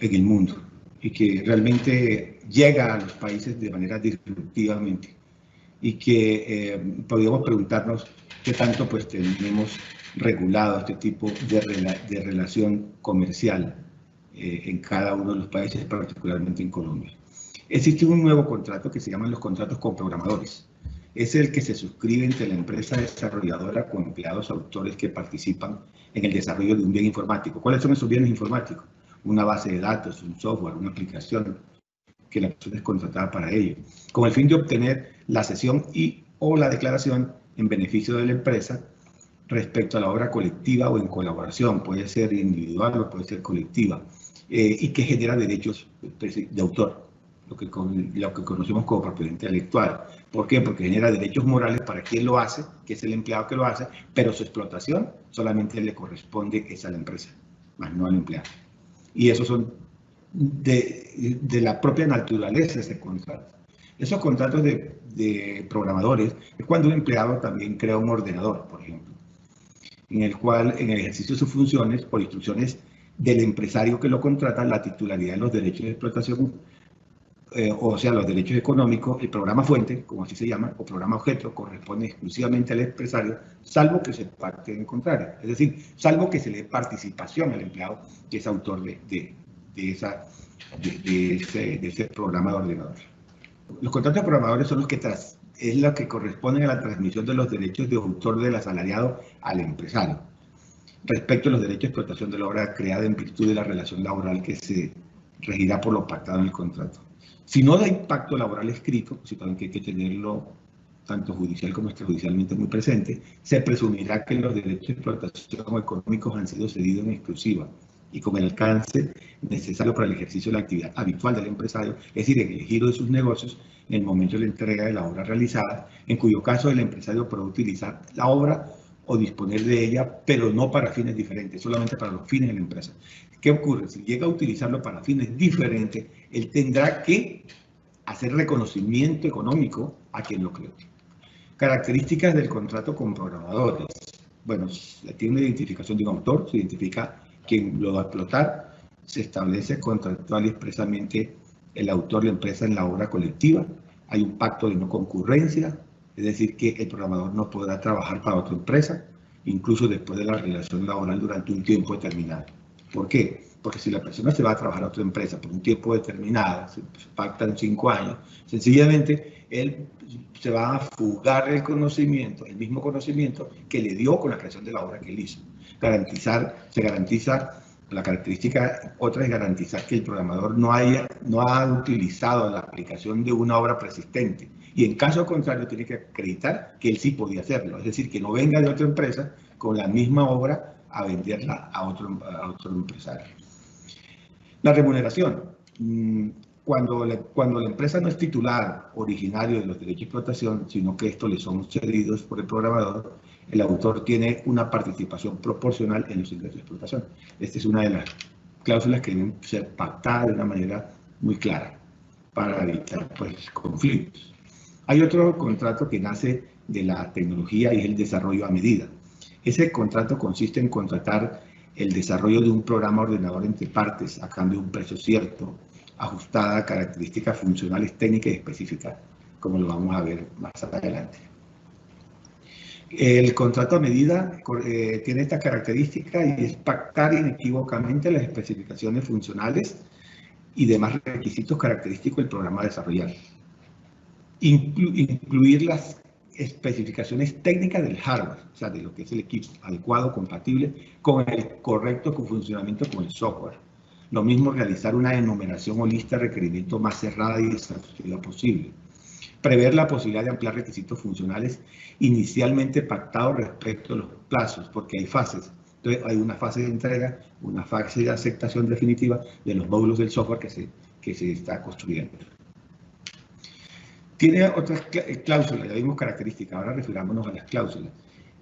en el mundo y que realmente llega a los países de manera disruptivamente y que podríamos preguntarnos qué tanto pues tenemos regulado este tipo de relación comercial en cada uno de los países, particularmente en Colombia. Existe un nuevo contrato que se llaman los contratos con programadores. Es el que se suscribe entre la empresa desarrolladora con empleados autores que participan en el desarrollo de un bien informático. ¿Cuáles son esos bienes informáticos? Una base de datos, un software, una aplicación que la persona es contratada para ello, con el fin de obtener la cesión y o la declaración en beneficio de la empresa respecto a la obra colectiva o en colaboración, puede ser individual o puede ser colectiva, y que genera derechos de autor, lo que conocemos como propiedad intelectual. ¿Por qué? Porque genera derechos morales para quien lo hace, que es el empleado que lo hace, pero su explotación solamente le corresponde a la empresa, más no al empleado. Y esos son de la propia naturaleza de ese contrato. Esos contratos de programadores es cuando un empleado también crea un ordenador, por ejemplo, en el cual, en el ejercicio de sus funciones, por instrucciones del empresario que lo contrata, la titularidad de los derechos de explotación, o sea, los derechos económicos, el programa fuente, como así se llama, o programa objeto, corresponde exclusivamente al empresario, salvo que se parte en contrario. Es decir, salvo que se le dé participación al empleado que es autor de ese programa de ordenador. Los contratos de programadores son los que corresponden a la transmisión de los derechos de autor del asalariado al empresario, respecto a los derechos de explotación de la obra creada en virtud de la relación laboral que se regirá por lo pactado en el contrato. Si no da impacto laboral escrito, si también hay que tenerlo tanto judicial como extrajudicialmente muy presente, se presumirá que los derechos de explotación económicos han sido cedidos en exclusiva y con el alcance necesario para el ejercicio de la actividad habitual del empresario, es decir, en el giro de sus negocios en el momento de la entrega de la obra realizada, en cuyo caso el empresario podrá utilizar la obra o disponer de ella, pero no para fines diferentes, solamente para los fines de la empresa. ¿Qué ocurre? Si llega a utilizarlo para fines diferentes, él tendrá que hacer reconocimiento económico a quien lo creó. Características del contrato con programadores. Bueno, tiene una identificación de un autor, se identifica quién lo va a explotar, se establece contractual y expresamente el autor, la empresa en la obra colectiva, hay un pacto de no concurrencia, es decir, que el programador no podrá trabajar para otra empresa, incluso después de la relación laboral durante un tiempo determinado. ¿Por qué? Porque si la persona se va a trabajar a otra empresa por un tiempo determinado, se pactan 5 años, sencillamente él se va a fugar el conocimiento, el mismo conocimiento que le dio con la creación de la obra que él hizo. Se garantiza, la característica otra es garantizar que el programador no ha utilizado la aplicación de una obra preexistente y en caso contrario tiene que acreditar que él sí podía hacerlo, es decir, que no venga de otra empresa con la misma obra a venderla a otro empresario. La remuneración. Cuando la empresa no es titular originario de los derechos de explotación, sino que estos le son cedidos por el programador, el autor tiene una participación proporcional en los ingresos de explotación. Esta es una de las cláusulas que deben ser pactadas de una manera muy clara para evitar pues, conflictos. Hay otro contrato que nace de la tecnología y es el desarrollo a medida. Ese contrato consiste en contratar el desarrollo de un programa ordenador entre partes a cambio de un precio cierto, ajustada a características funcionales técnicas y específicas, como lo vamos a ver más adelante. El contrato a medida tiene esta característica y es pactar inequívocamente las especificaciones funcionales y demás requisitos característicos del programa a desarrollar. Incluir las especificaciones técnicas del hardware, o sea, de lo que es el equipo adecuado, compatible con el correcto funcionamiento con el software. Lo mismo realizar una enumeración o lista de requerimientos más cerrada y exhaustiva posible. Prever la posibilidad de ampliar requisitos funcionales inicialmente pactados respecto a los plazos, porque hay fases. Entonces hay una fase de entrega, una fase de aceptación definitiva de los módulos del software que se está construyendo. Tiene otras cláusulas, ya vimos características, ahora refirámonos a las cláusulas.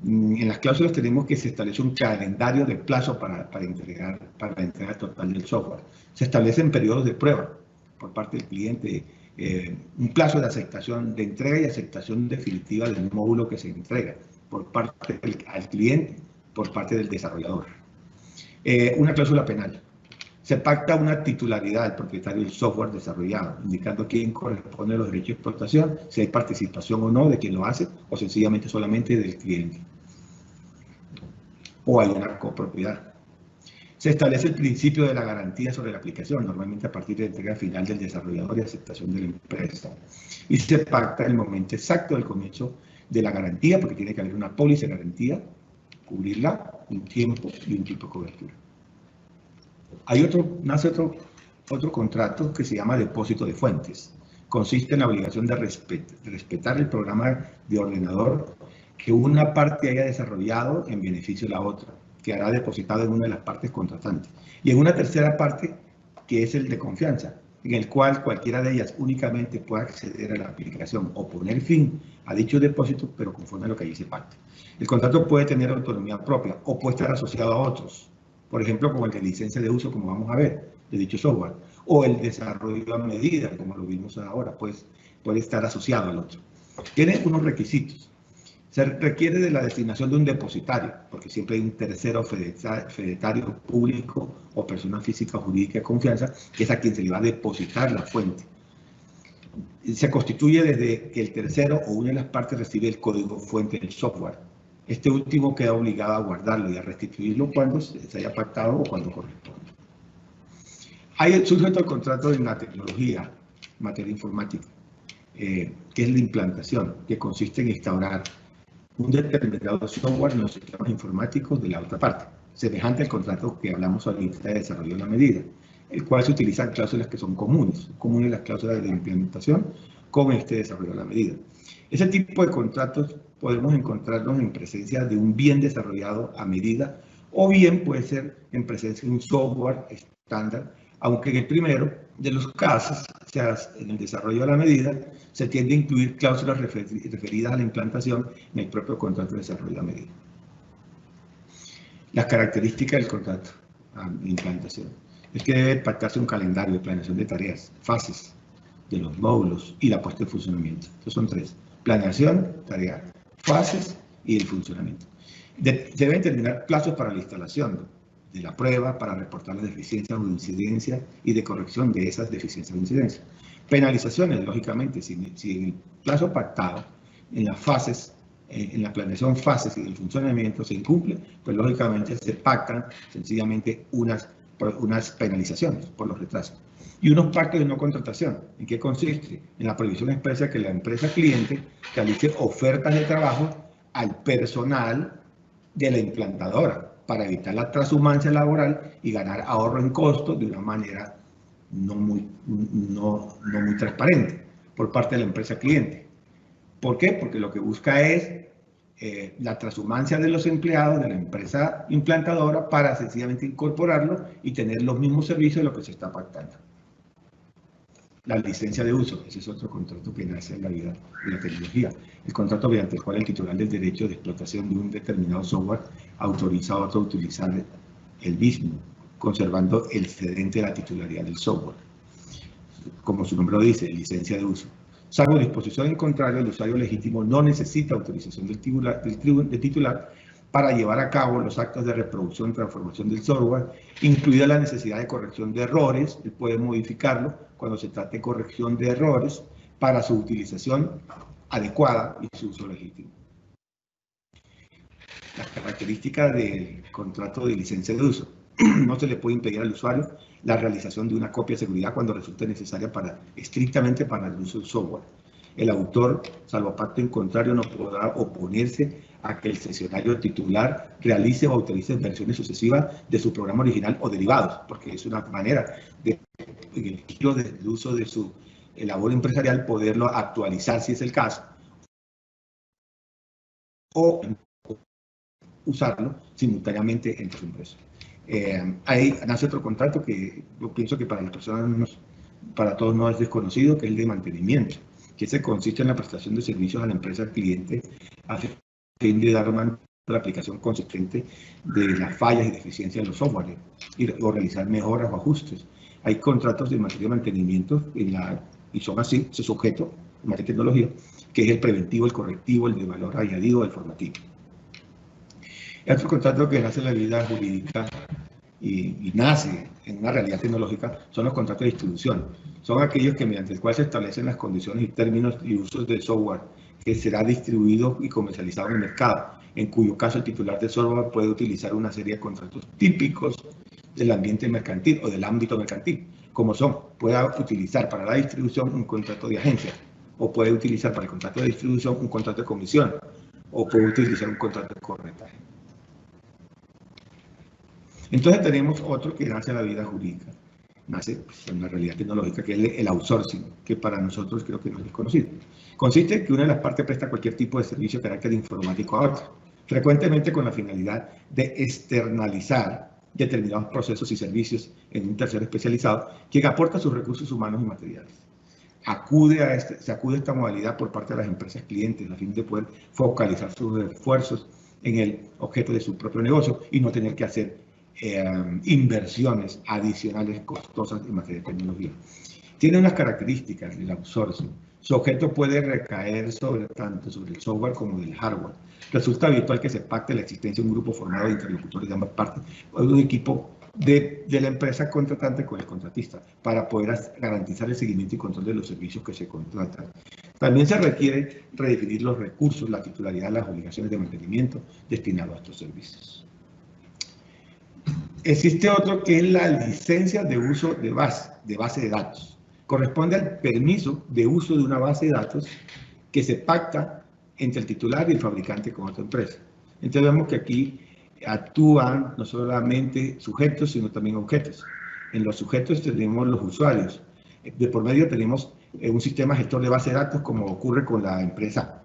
En las cláusulas tenemos que se establece un calendario de plazo para la entrega total del software. Se establecen periodos de prueba por parte del cliente, un plazo de aceptación, de entrega y aceptación definitiva del módulo que se entrega por parte al cliente, por parte del desarrollador. Una cláusula penal. Se pacta una titularidad del propietario del software desarrollado, indicando a quién corresponde los derechos de explotación, si hay participación o no de quien lo hace, o sencillamente solamente del cliente. O hay una copropiedad. Se establece el principio de la garantía sobre la aplicación, normalmente a partir de la entrega final del desarrollador y aceptación de la empresa. Y se pacta el momento exacto del comienzo de la garantía, porque tiene que haber una póliza de garantía, cubrirla, un tiempo y un tipo de cobertura. Nace otro contrato que se llama depósito de fuentes. Consiste en la obligación de respetar el programa de ordenador que una parte haya desarrollado en beneficio de la otra, que hará depositado en una de las partes contratantes. Y en una tercera parte, que es el de confianza, en el cual cualquiera de ellas únicamente puede acceder a la aplicación o poner fin a dicho depósito, pero conforme a lo que allí se pacte. El contrato puede tener autonomía propia o puede estar asociado a otros. Por ejemplo, como el de licencia de uso, como vamos a ver, de dicho software, o el desarrollo a medida, como lo vimos ahora, pues puede estar asociado al otro. Tiene unos requisitos. Se requiere de la designación de un depositario, porque siempre hay un tercero fedatario público o persona física o jurídica de confianza, que es a quien se le va a depositar la fuente. Se constituye desde que el tercero o una de las partes recibe el código fuente del software. Este último queda obligado a guardarlo y a restituirlo cuando se haya pactado o cuando corresponda. Hay el sujeto al contrato en la tecnología, materia informática, que es la implantación, que consiste en instaurar un determinado software en los sistemas informáticos de la otra parte, semejante al contrato que hablamos ahorita de desarrollo de la medida, el cual se utilizan cláusulas que son comunes las cláusulas de implementación con este desarrollo de la medida. Ese tipo de contratos podemos encontrarnos en presencia de un bien desarrollado a medida o bien puede ser en presencia de un software estándar, aunque en el primero de los casos, o sea, en el desarrollo de la medida, se tiende a incluir cláusulas referidas a la implantación en el propio contrato de desarrollo de la medida. Las características del contrato de implantación es que debe pactarse un calendario de planeación de tareas, fases de los módulos y la puesta en funcionamiento. Estos son tres: planeación, tarea, fases y el funcionamiento. Deben terminar plazos para la instalación de la prueba, para reportar las deficiencias o incidencias y de corrección de esas deficiencias o incidencias. Penalizaciones, lógicamente, si en el plazo pactado, en las fases, en la planeación, fases y el funcionamiento se incumple, pues lógicamente se pactan sencillamente unas penalizaciones por los retrasos. Y unos pactos de no contratación. ¿En qué consiste? En la prohibición expresa que la empresa cliente realice ofertas de trabajo al personal de la implantadora para evitar la transhumancia laboral y ganar ahorro en costos de una manera no muy transparente por parte de la empresa cliente. ¿Por qué? Porque lo que busca es la transhumancia de los empleados de la empresa implantadora para sencillamente incorporarlo y tener los mismos servicios de lo que se está pactando. La licencia de uso, ese es otro contrato que nace en la vida de la tecnología. El contrato mediante el cual el titular del derecho de explotación de un determinado software autoriza a otro a utilizar el mismo, conservando el cedente de la titularidad del software. como su nombre lo dice, licencia de uso. Salvo disposición en contrario, el usuario legítimo no necesita autorización del titular para llevar a cabo los actos de reproducción y transformación del software, incluida la necesidad de corrección de errores. Él puede modificarlo cuando se trate de corrección de errores para su utilización adecuada y su uso legítimo. Las características del contrato de licencia de uso. No se le puede impedir al usuario la realización de una copia de seguridad cuando resulte necesaria estrictamente para el uso del software. El autor, salvo pacto en contrario, no podrá oponerse a que el sesionario titular realice o autorice versiones sucesivas de su programa original o derivados, porque es una manera de, en el giro del uso de su labor empresarial, poderlo actualizar si es el caso, o usarlo simultáneamente entre su empresa. Ahí nace otro contrato que yo pienso que para las personas, para todos no es desconocido, que es el de mantenimiento, que se consiste en la prestación de servicios a la empresa cliente a fin de dar una aplicación consistente de las fallas y deficiencias de los software o realizar mejoras o ajustes. Hay contratos de materia de mantenimiento y son así, se sujeto en materia de tecnología, que es el preventivo, el correctivo, el de valor añadido, el formativo. El otro contrato que nace en la vida jurídica y nace en una realidad tecnológica son los contratos de distribución. Son aquellos que mediante el cual se establecen las condiciones y términos y usos del software que será distribuido y comercializado en el mercado, en cuyo caso el titular del software puede utilizar una serie de contratos típicos del ambiente mercantil o del ámbito mercantil, como son, puede utilizar para la distribución un contrato de agencia, o puede utilizar para el contrato de distribución un contrato de comisión, o puede utilizar un contrato de corretaje. Entonces tenemos otro que nace en la vida jurídica, nace en la realidad tecnológica, que es el outsourcing, que para nosotros creo que no es desconocido. Consiste en que una de las partes presta cualquier tipo de servicio de carácter informático a otra, frecuentemente con la finalidad de externalizar determinados procesos y servicios en un tercero especializado, quien aporta sus recursos humanos y materiales. Se acude a esta modalidad por parte de las empresas clientes a fin de poder focalizar sus esfuerzos en el objeto de su propio negocio y no tener que hacer inversiones adicionales costosas en materia de tecnología. Tiene unas características el outsourcing. Su objeto puede recaer tanto sobre el software como el hardware. Resulta habitual que se pacte la existencia de un grupo formado de interlocutores de ambas partes o de un equipo de la empresa contratante con el contratista para poder garantizar el seguimiento y control de los servicios que se contratan. También se requiere redefinir los recursos, la titularidad, las obligaciones de mantenimiento destinados a estos servicios. Existe otro que es la licencia de uso de base de datos. Corresponde al permiso de uso de una base de datos que se pacta entre el titular y el fabricante con otra empresa. Entonces vemos que aquí actúan no solamente sujetos, sino también objetos. En los sujetos tenemos los usuarios. De por medio tenemos un sistema gestor de base de datos, como ocurre con la empresa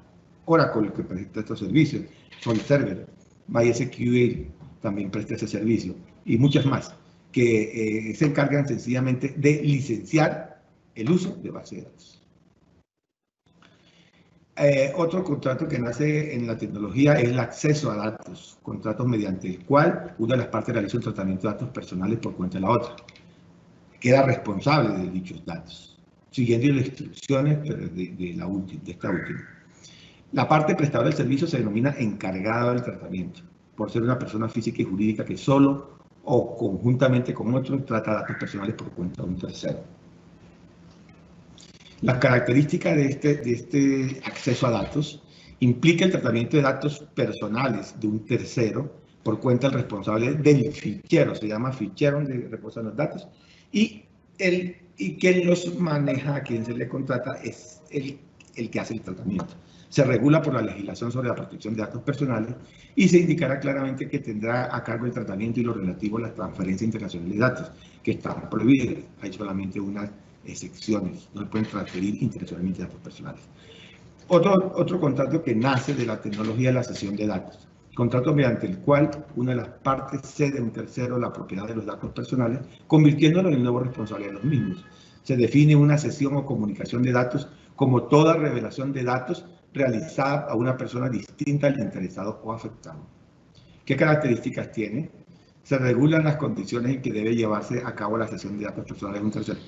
Oracle, que presta estos servicios, SolServer, MySQL también presta ese servicio, y muchas más, que se encargan sencillamente de licenciar el uso de base de datos. Otro contrato que nace en la tecnología es el acceso a datos, contratos mediante el cual una de las partes realiza un tratamiento de datos personales por cuenta de la otra. Queda responsable de dichos datos, siguiendo las instrucciones de esta última. La parte prestadora del servicio se denomina encargada del tratamiento, por ser una persona física y jurídica que solo o conjuntamente con otros trata datos personales por cuenta de un tercero. Las características de este acceso a datos implica el tratamiento de datos personales de un tercero por cuenta del responsable del fichero, se llama fichero donde reposan los datos, y quien los maneja, a quien se le contrata, es el que hace el tratamiento. Se regula por la legislación sobre la protección de datos personales y se indicará claramente que tendrá a cargo el tratamiento y lo relativo a la transferencia internacional de datos, que están prohibidas. Hay solamente unas excepciones, no se pueden transferir internacionalmente datos personales. Otro contrato que nace de la tecnología es la cesión de datos. Contrato mediante el cual una de las partes cede a un tercero la propiedad de los datos personales, convirtiéndolo en el nuevo responsable de los mismos. Se define una cesión o comunicación de datos como toda revelación de datos realizada a una persona distinta al interesado o afectado. ¿Qué características tiene? Se regulan las condiciones en que debe llevarse a cabo la cesión de datos personales de un tercero.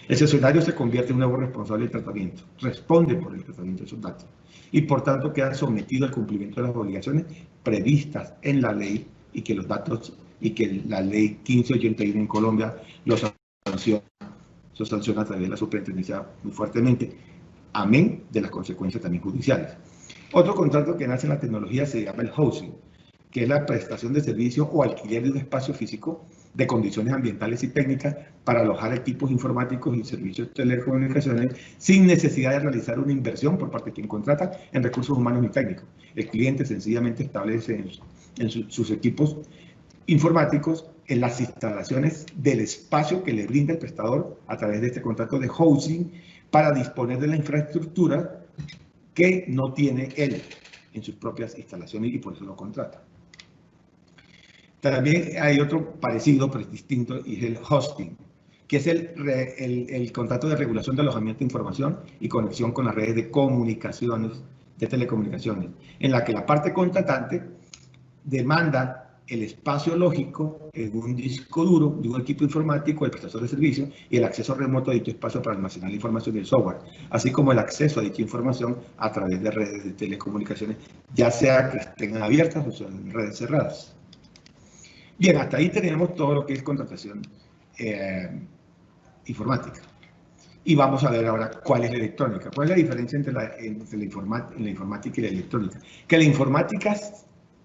El cesionario se convierte en un nuevo responsable del tratamiento, responde por el tratamiento de esos datos y por tanto queda sometido al cumplimiento de las obligaciones previstas en la ley y que los datos y que la ley 1581 en Colombia los sanciona a través de la superintendencia muy fuertemente, amén de las consecuencias también judiciales. Otro contrato que nace en la tecnología se llama el housing, que es la prestación de servicio o alquiler de un espacio físico de condiciones ambientales y técnicas para alojar equipos informáticos y servicios de telecomunicaciones sin necesidad de realizar una inversión por parte de quien contrata en recursos humanos y técnicos. El cliente sencillamente establece en sus equipos informáticos en las instalaciones del espacio que le brinda el prestador a través de este contrato de housing para disponer de la infraestructura que no tiene él en sus propias instalaciones y por eso lo contrata. También hay otro parecido, pero es distinto, y es el hosting, que es el contrato de regulación de alojamiento de información y conexión con las redes de comunicaciones, de telecomunicaciones, en la que la parte contratante demanda el espacio lógico en un disco duro de un equipo informático del prestador de servicio y el acceso remoto a dicho espacio para almacenar la información y el software, así como el acceso a dicha información a través de redes de telecomunicaciones, ya sea que estén abiertas o sean redes cerradas. Bien, hasta ahí tenemos todo lo que es contratación informática. Y vamos a ver ahora cuál es la electrónica. ¿Cuál es la diferencia entre la informática y la electrónica? Que la informática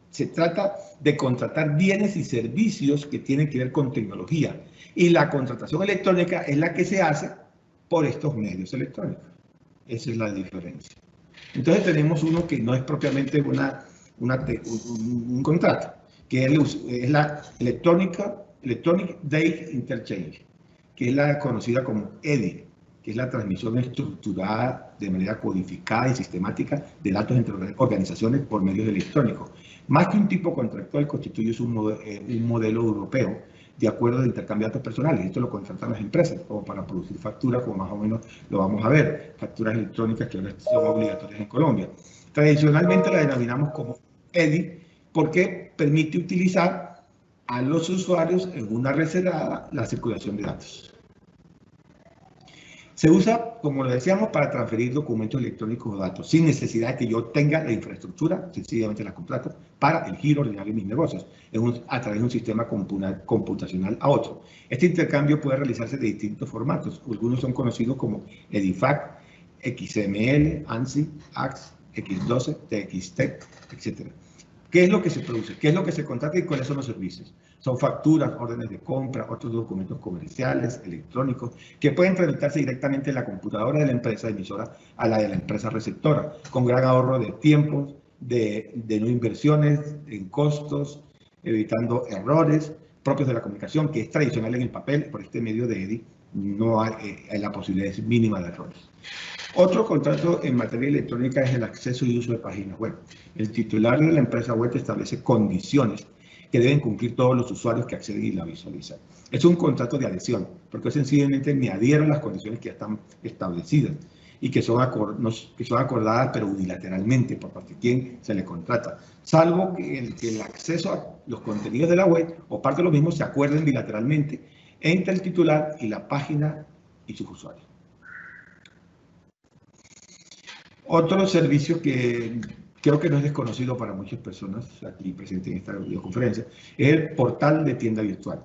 se trata de contratar bienes y servicios que tienen que ver con tecnología. Y la contratación electrónica es la que se hace por estos medios electrónicos. Esa es la diferencia. Entonces tenemos uno que no es propiamente un contrato, que es la Electronic Data Interchange, que es la conocida como EDI, que es la transmisión estructurada de manera codificada y sistemática de datos entre organizaciones por medios electrónicos. Más que un tipo contractual, constituye un modelo europeo de acuerdo de intercambio de datos personales. Esto lo contratan las empresas, como para producir facturas, como más o menos lo vamos a ver, facturas electrónicas que ahora son obligatorias en Colombia. Tradicionalmente la denominamos como EDI porque permite utilizar a los usuarios en una red cerrada la circulación de datos. Se usa, como lo decíamos, para transferir documentos electrónicos o datos, sin necesidad de que yo tenga la infraestructura, sencillamente la contrato, para el giro ordinario de mis negocios, a través de un sistema computacional a otro. Este intercambio puede realizarse de distintos formatos. Algunos son conocidos como EDIFACT, XML, ANSI, AX, X12, TXT, etc. ¿Qué es lo que se produce? ¿Qué es lo que se contrata y cuáles son los servicios? Son facturas, órdenes de compra, otros documentos comerciales, electrónicos, que pueden tramitarse directamente en la computadora de la empresa emisora a la de la empresa receptora, con gran ahorro de tiempo, de no inversiones, en costos, evitando errores propios de la comunicación, que es tradicional en el papel. Por este medio de EDI no hay la posibilidad mínima de errores. Otro contrato en materia electrónica es el acceso y uso de páginas web. El titular de la empresa web establece condiciones que deben cumplir todos los usuarios que acceden y la visualizan. Es un contrato de adhesión, porque sencillamente me adhiero a las condiciones que ya están establecidas y que son acordadas pero unilateralmente por parte de quien se le contrata, salvo que el acceso a los contenidos de la web o parte de los mismos se acuerden bilateralmente entre el titular y la página y sus usuarios. Otro servicio que creo que no es desconocido para muchas personas aquí presentes en esta videoconferencia es el portal de tienda virtual.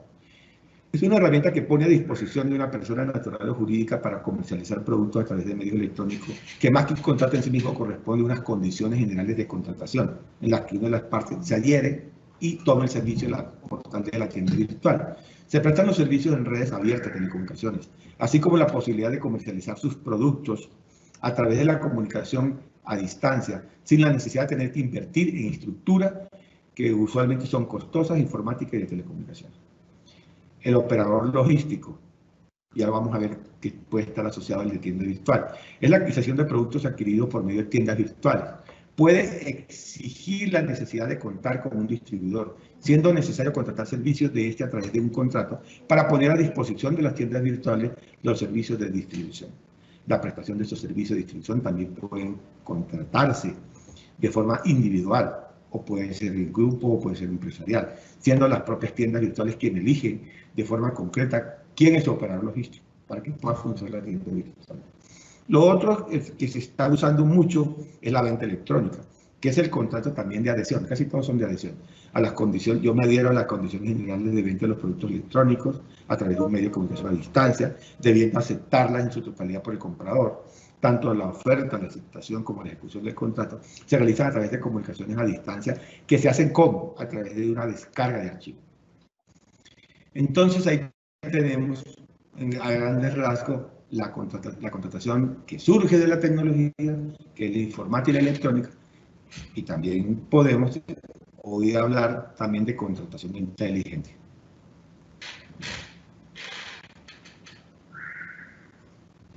Es una herramienta que pone a disposición de una persona natural o jurídica para comercializar productos a través de medios electrónicos, que más que un contrato en sí mismo corresponde a unas condiciones generales de contratación, en las que una de las partes se adhiere y toma el servicio del portal de la tienda virtual. Se prestan los servicios en redes abiertas de telecomunicaciones, así como la posibilidad de comercializar sus productos a través de la comunicación a distancia, sin la necesidad de tener que invertir en estructuras que usualmente son costosas, informáticas y de telecomunicaciones. El operador logístico, ya vamos a ver que puede estar asociado al de tienda virtual, es la adquisición de productos adquiridos por medio de tiendas virtuales. Puede exigir la necesidad de contar con un distribuidor, siendo necesario contratar servicios de este a través de un contrato para poner a disposición de las tiendas virtuales los servicios de distribución. La prestación de estos servicios de distribución también pueden contratarse de forma individual, o puede ser en grupo, o puede ser empresarial, siendo las propias tiendas virtuales quienes eligen de forma concreta quién es su operador logístico. para que pueda funcionar la tienda virtual. Lo otro que se está usando mucho es la venta electrónica, que es el contrato también de adhesión, casi todos son de adhesión, a las condiciones. Yo me adhiero a las condiciones generales de venta de los productos electrónicos a través de un medio de comunicación a distancia, debiendo aceptarlas en su totalidad por el comprador. Tanto la oferta, la aceptación como la ejecución del contrato se realizan a través de comunicaciones a distancia que se hacen como a través de una descarga de archivos. Entonces ahí tenemos a grandes rasgos la contratación que surge de la tecnología, que es la informática y la electrónica, y también podemos hoy hablar también de contratación inteligente.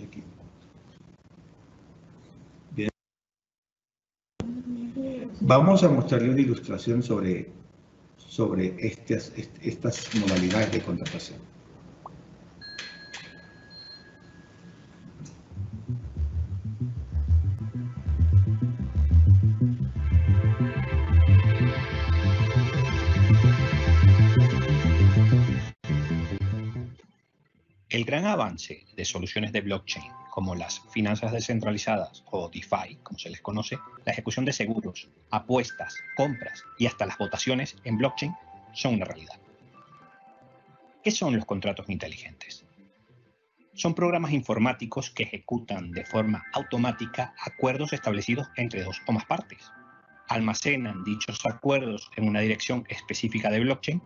Aquí. Bien. Vamos a mostrarle una ilustración sobre estas modalidades de contratación. El gran avance de soluciones de blockchain, como las finanzas descentralizadas o DeFi, como se les conoce, la ejecución de seguros, apuestas, compras y hasta las votaciones en blockchain son una realidad. ¿Qué son los contratos inteligentes? Son programas informáticos que ejecutan de forma automática acuerdos establecidos entre dos o más partes. Almacenan dichos acuerdos en una dirección específica de blockchain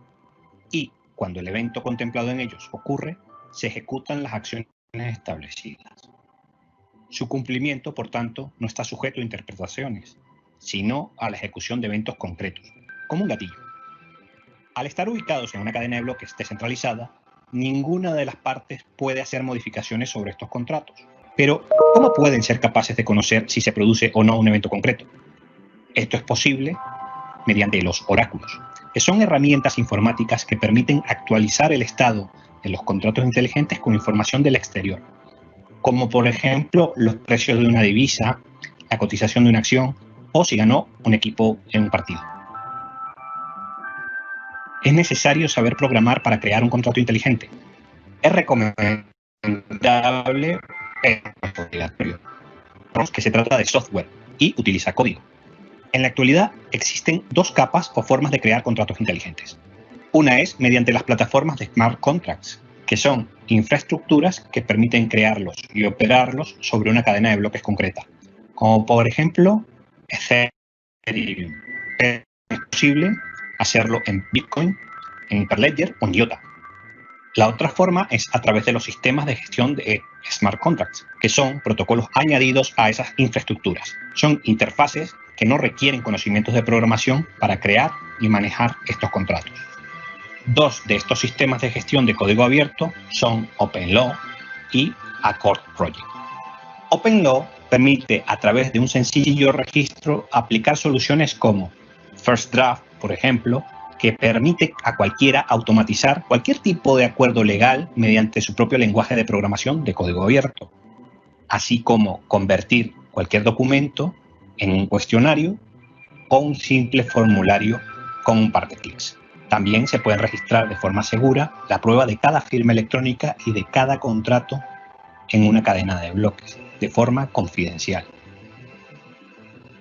y, cuando el evento contemplado en ellos ocurre, se ejecutan las acciones establecidas. Su cumplimiento, por tanto, no está sujeto a interpretaciones, sino a la ejecución de eventos concretos, como un gatillo. Al estar ubicados en una cadena de bloques descentralizada, ninguna de las partes puede hacer modificaciones sobre estos contratos. Pero, ¿cómo pueden ser capaces de conocer si se produce o no un evento concreto? Esto es posible mediante los oráculos, que son herramientas informáticas que permiten actualizar el estado de los contratos inteligentes con información del exterior, como por ejemplo los precios de una divisa, la cotización de una acción o si ganó un equipo en un partido. ¿Es necesario saber programar para crear un contrato inteligente? Es recomendable, pero no es obligatorio, que se trata de software y utiliza código. En la actualidad existen dos capas o formas de crear contratos inteligentes. Una es mediante las plataformas de smart contracts, que son infraestructuras que permiten crearlos y operarlos sobre una cadena de bloques concreta, como por ejemplo Ethereum. Es posible hacerlo en Bitcoin, en Hyperledger o en IOTA. La otra forma es a través de los sistemas de gestión de smart contracts, que son protocolos añadidos a esas infraestructuras. Son interfaces que no requieren conocimientos de programación para crear y manejar estos contratos. Dos de estos sistemas de gestión de código abierto son OpenLaw y Accord Project. OpenLaw permite, a través de un sencillo registro, aplicar soluciones como First Draft, por ejemplo, que permite a cualquiera automatizar cualquier tipo de acuerdo legal mediante su propio lenguaje de programación de código abierto, así como convertir cualquier documento en un cuestionario o un simple formulario con un par de clics. También se puede registrar de forma segura la prueba de cada firma electrónica y de cada contrato en una cadena de bloques, de forma confidencial.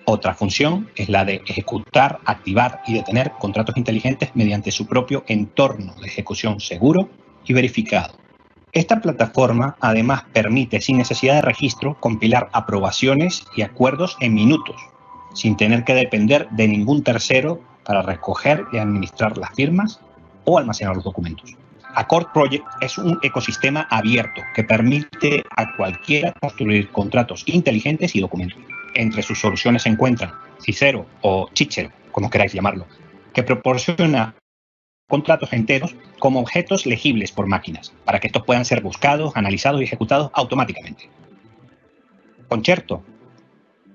Otra función es la de ejecutar, activar y detener contratos inteligentes mediante su propio entorno de ejecución seguro y verificado. Esta plataforma además permite, sin necesidad de registro, compilar aprobaciones y acuerdos en minutos, sin tener que depender de ningún tercero para recoger y administrar las firmas o almacenar los documentos. Accord Project es un ecosistema abierto que permite a cualquiera construir contratos inteligentes y documentos. Entre sus soluciones se encuentran Cicero o Chichero, como queráis llamarlo, que proporciona contratos enteros como objetos legibles por máquinas, para que estos puedan ser buscados, analizados y ejecutados automáticamente. Concerto,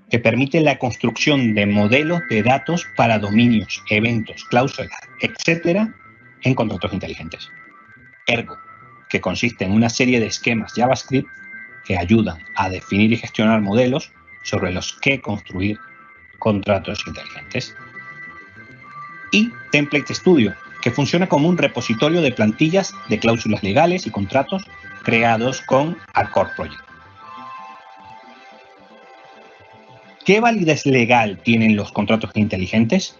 que permite la construcción de modelos de datos para dominios, eventos, cláusulas, etc. en contratos inteligentes. Ergo, que consiste en una serie de esquemas JavaScript que ayudan a definir y gestionar modelos sobre los que construir contratos inteligentes. Y Template Studio, que funciona como un repositorio de plantillas de cláusulas legales y contratos creados con Accord Project. ¿Qué validez legal tienen los contratos inteligentes?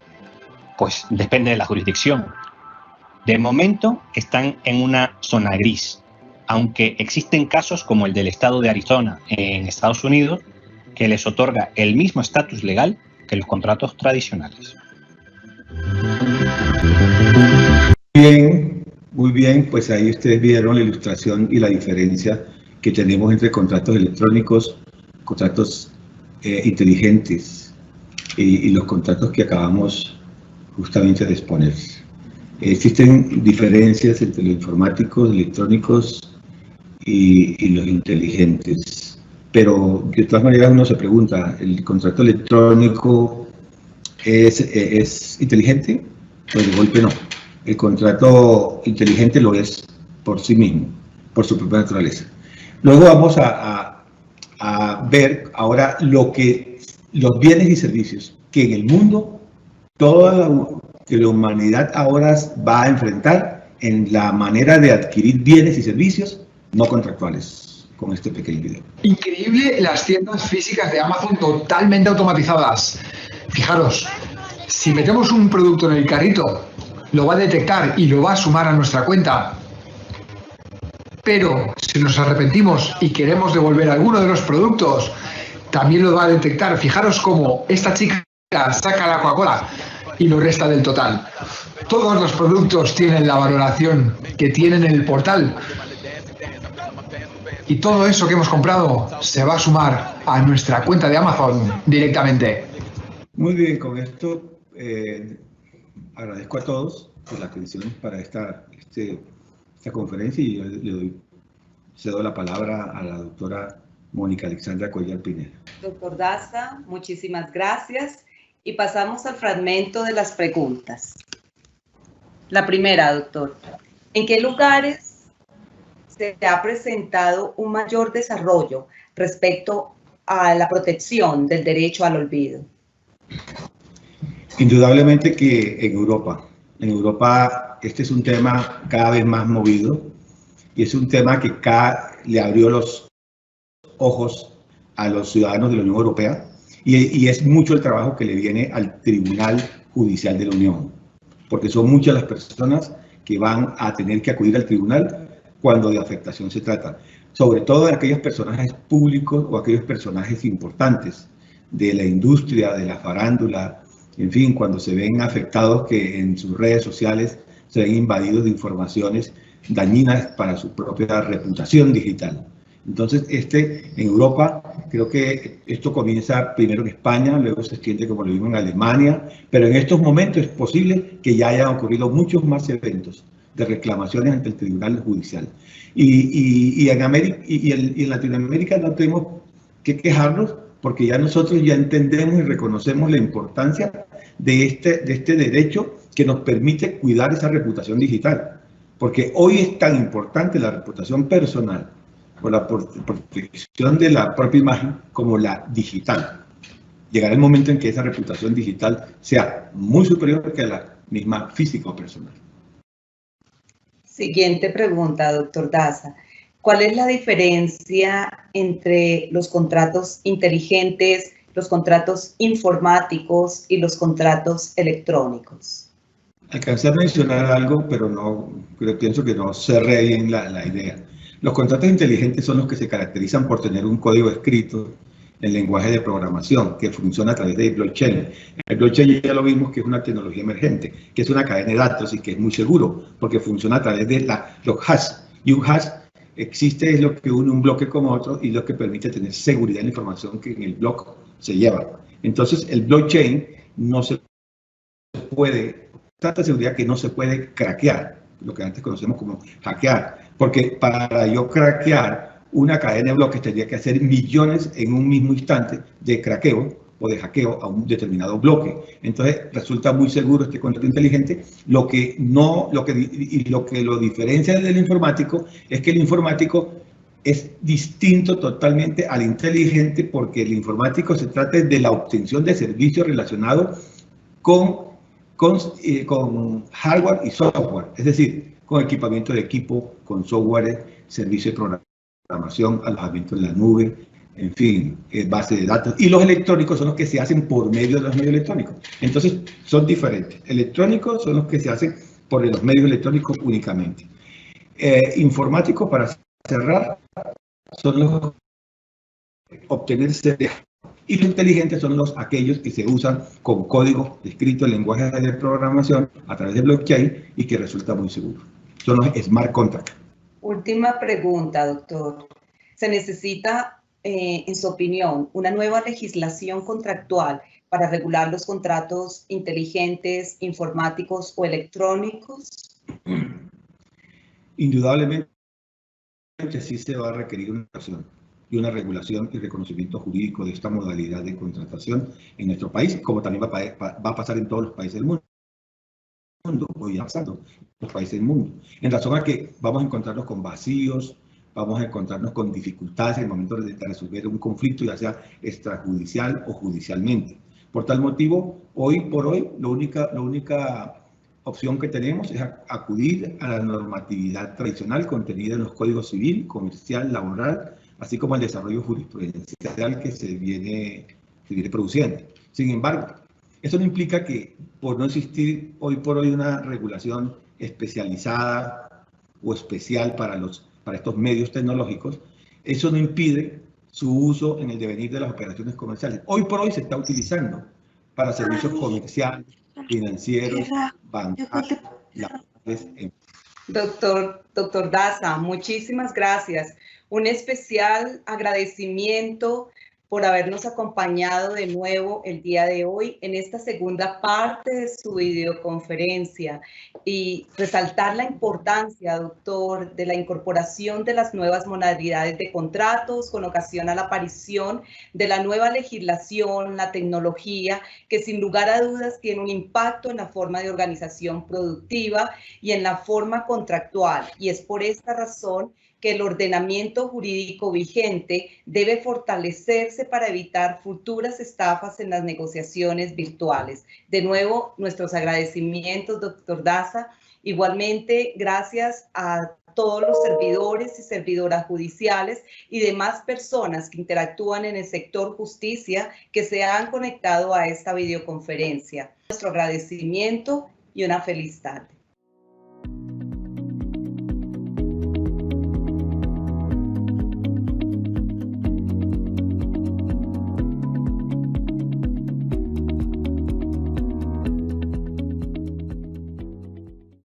Pues depende de la jurisdicción. De momento están en una zona gris, aunque existen casos como el del estado de Arizona en Estados Unidos, que les otorga el mismo estatus legal que los contratos tradicionales. Muy bien, pues ahí ustedes vieron la ilustración y la diferencia que tenemos entre contratos electrónicos, contratos inteligentes y los contratos que acabamos justamente de exponer. Existen diferencias entre los informáticos, electrónicos y los inteligentes, pero de todas maneras uno se pregunta, ¿el contrato electrónico es inteligente? Pues de golpe no. El contrato inteligente lo es por sí mismo, por su propia naturaleza. Luego vamos a ver ahora los bienes y servicios que en el mundo que la humanidad ahora va a enfrentar en la manera de adquirir bienes y servicios no contractuales con este pequeño video. Increíble las tiendas físicas de Amazon totalmente automatizadas. Fijaros, si metemos un producto en el carrito, lo va a detectar y lo va a sumar a nuestra cuenta. Pero si nos arrepentimos y queremos devolver alguno de los productos, también lo va a detectar. Fijaros cómo esta chica saca la Coca-Cola y lo resta del total. Todos los productos tienen la valoración que tienen en el portal. Y todo eso que hemos comprado se va a sumar a nuestra cuenta de Amazon directamente. Muy bien, con esto agradezco a todos por la atención para esta conferencia y yo cedo la palabra a la doctora Mónica Alexandra Cuellar Pineda. Doctor Daza, muchísimas gracias y pasamos al fragmento de las preguntas. La primera, doctor, ¿en qué lugares se ha presentado un mayor desarrollo respecto a la protección del derecho al olvido? Indudablemente que en Europa. En Europa este es un tema cada vez más movido y es un tema que le abrió los ojos a los ciudadanos de la Unión Europea y es mucho el trabajo que le viene al Tribunal Judicial de la Unión, porque son muchas las personas que van a tener que acudir al tribunal cuando de afectación se trata, sobre todo de aquellos personajes públicos o aquellos personajes importantes de la industria, de la farándula, en fin, cuando se ven afectados que en sus redes sociales se ven invadidos de informaciones dañinas para su propia reputación digital. Entonces, en Europa, creo que esto comienza primero en España, luego se extiende, como lo vimos, en Alemania, pero en estos momentos es posible que ya hayan ocurrido muchos más eventos de reclamaciones ante el Tribunal Judicial. Y en Latinoamérica no tenemos que quejarnos, porque ya nosotros ya entendemos y reconocemos la importancia de este derecho que nos permite cuidar esa reputación digital. Porque hoy es tan importante la reputación personal por la protección de la propia imagen como la digital. Llegará el momento en que esa reputación digital sea muy superior que a la misma física o personal. Siguiente pregunta, doctor Daza. ¿Cuál es la diferencia entre los contratos inteligentes, los contratos informáticos y los contratos electrónicos? Alcancé a mencionar algo, pero pienso que no cerré bien la idea. Los contratos inteligentes son los que se caracterizan por tener un código escrito en lenguaje de programación que funciona a través de blockchain. El blockchain ya lo vimos que es una tecnología emergente, que es una cadena de datos y que es muy seguro porque funciona a través de los hashes. Y un hash existe, es lo que une un bloque con otro y lo que permite tener seguridad en la información que en el bloque se lleva. Entonces, el blockchain no se puede, tanta seguridad que no se puede craquear, lo que antes conocemos como hackear, porque para yo craquear una cadena de bloques tendría que hacer millones en un mismo instante de craqueo o de hackeo a un determinado bloque. Entonces resulta muy seguro este contrato inteligente. Lo que lo diferencia del informático es que el informático es distinto totalmente al inteligente, porque el informático se trata de la obtención de servicios relacionados con hardware y software, es decir, con equipamiento de equipo, con software servicio de programación, alojamiento en la nube, en fin, base de datos. Y los electrónicos son los que se hacen por medio de los medios electrónicos. Entonces, son diferentes. Electrónicos son los que se hacen por los medios electrónicos únicamente. Informáticos, para cerrar, son los que obtener certificados. Y los inteligentes son aquellos que se usan con código escrito en lenguaje de programación a través de blockchain y que resulta muy seguro. Son los smart contracts. Última pregunta, doctor. ¿Se necesita, en su opinión, una nueva legislación contractual para regular los contratos inteligentes, informáticos o electrónicos? Indudablemente sí se va a requerir una regulación y reconocimiento jurídico de esta modalidad de contratación en nuestro país, como también va a pasar en todos los países del mundo. Hoy pasando en los países del mundo. En razón a que vamos a encontrarnos con vacíos, vamos a encontrarnos con dificultades en el momento de resolver un conflicto, ya sea extrajudicial o judicialmente. Por tal motivo, hoy por hoy, la única opción que tenemos es acudir a la normatividad tradicional contenida en los códigos civil, comercial, laboral, así como el desarrollo jurisprudencial que se viene produciendo. Sin embargo, eso no implica que, por no existir hoy por hoy una regulación especializada o especial para estos medios tecnológicos, eso no impide su uso en el devenir de las operaciones comerciales. Hoy por hoy se está utilizando para servicios comerciales, financieros, bancarios, laborales. Doctor Daza, muchísimas gracias. Un especial agradecimiento por habernos acompañado de nuevo el día de hoy en esta segunda parte de su videoconferencia y resaltar la importancia, doctor, de la incorporación de las nuevas modalidades de contratos con ocasión a la aparición de la nueva legislación, la tecnología, que sin lugar a dudas tiene un impacto en la forma de organización productiva y en la forma contractual. Y es por esta razón que el ordenamiento jurídico vigente debe fortalecerse para evitar futuras estafas en las negociaciones virtuales. De nuevo, nuestros agradecimientos, doctor Daza. Igualmente, gracias a todos los servidores y servidoras judiciales y demás personas que interactúan en el sector justicia que se han conectado a esta videoconferencia. Nuestro agradecimiento y una feliz tarde.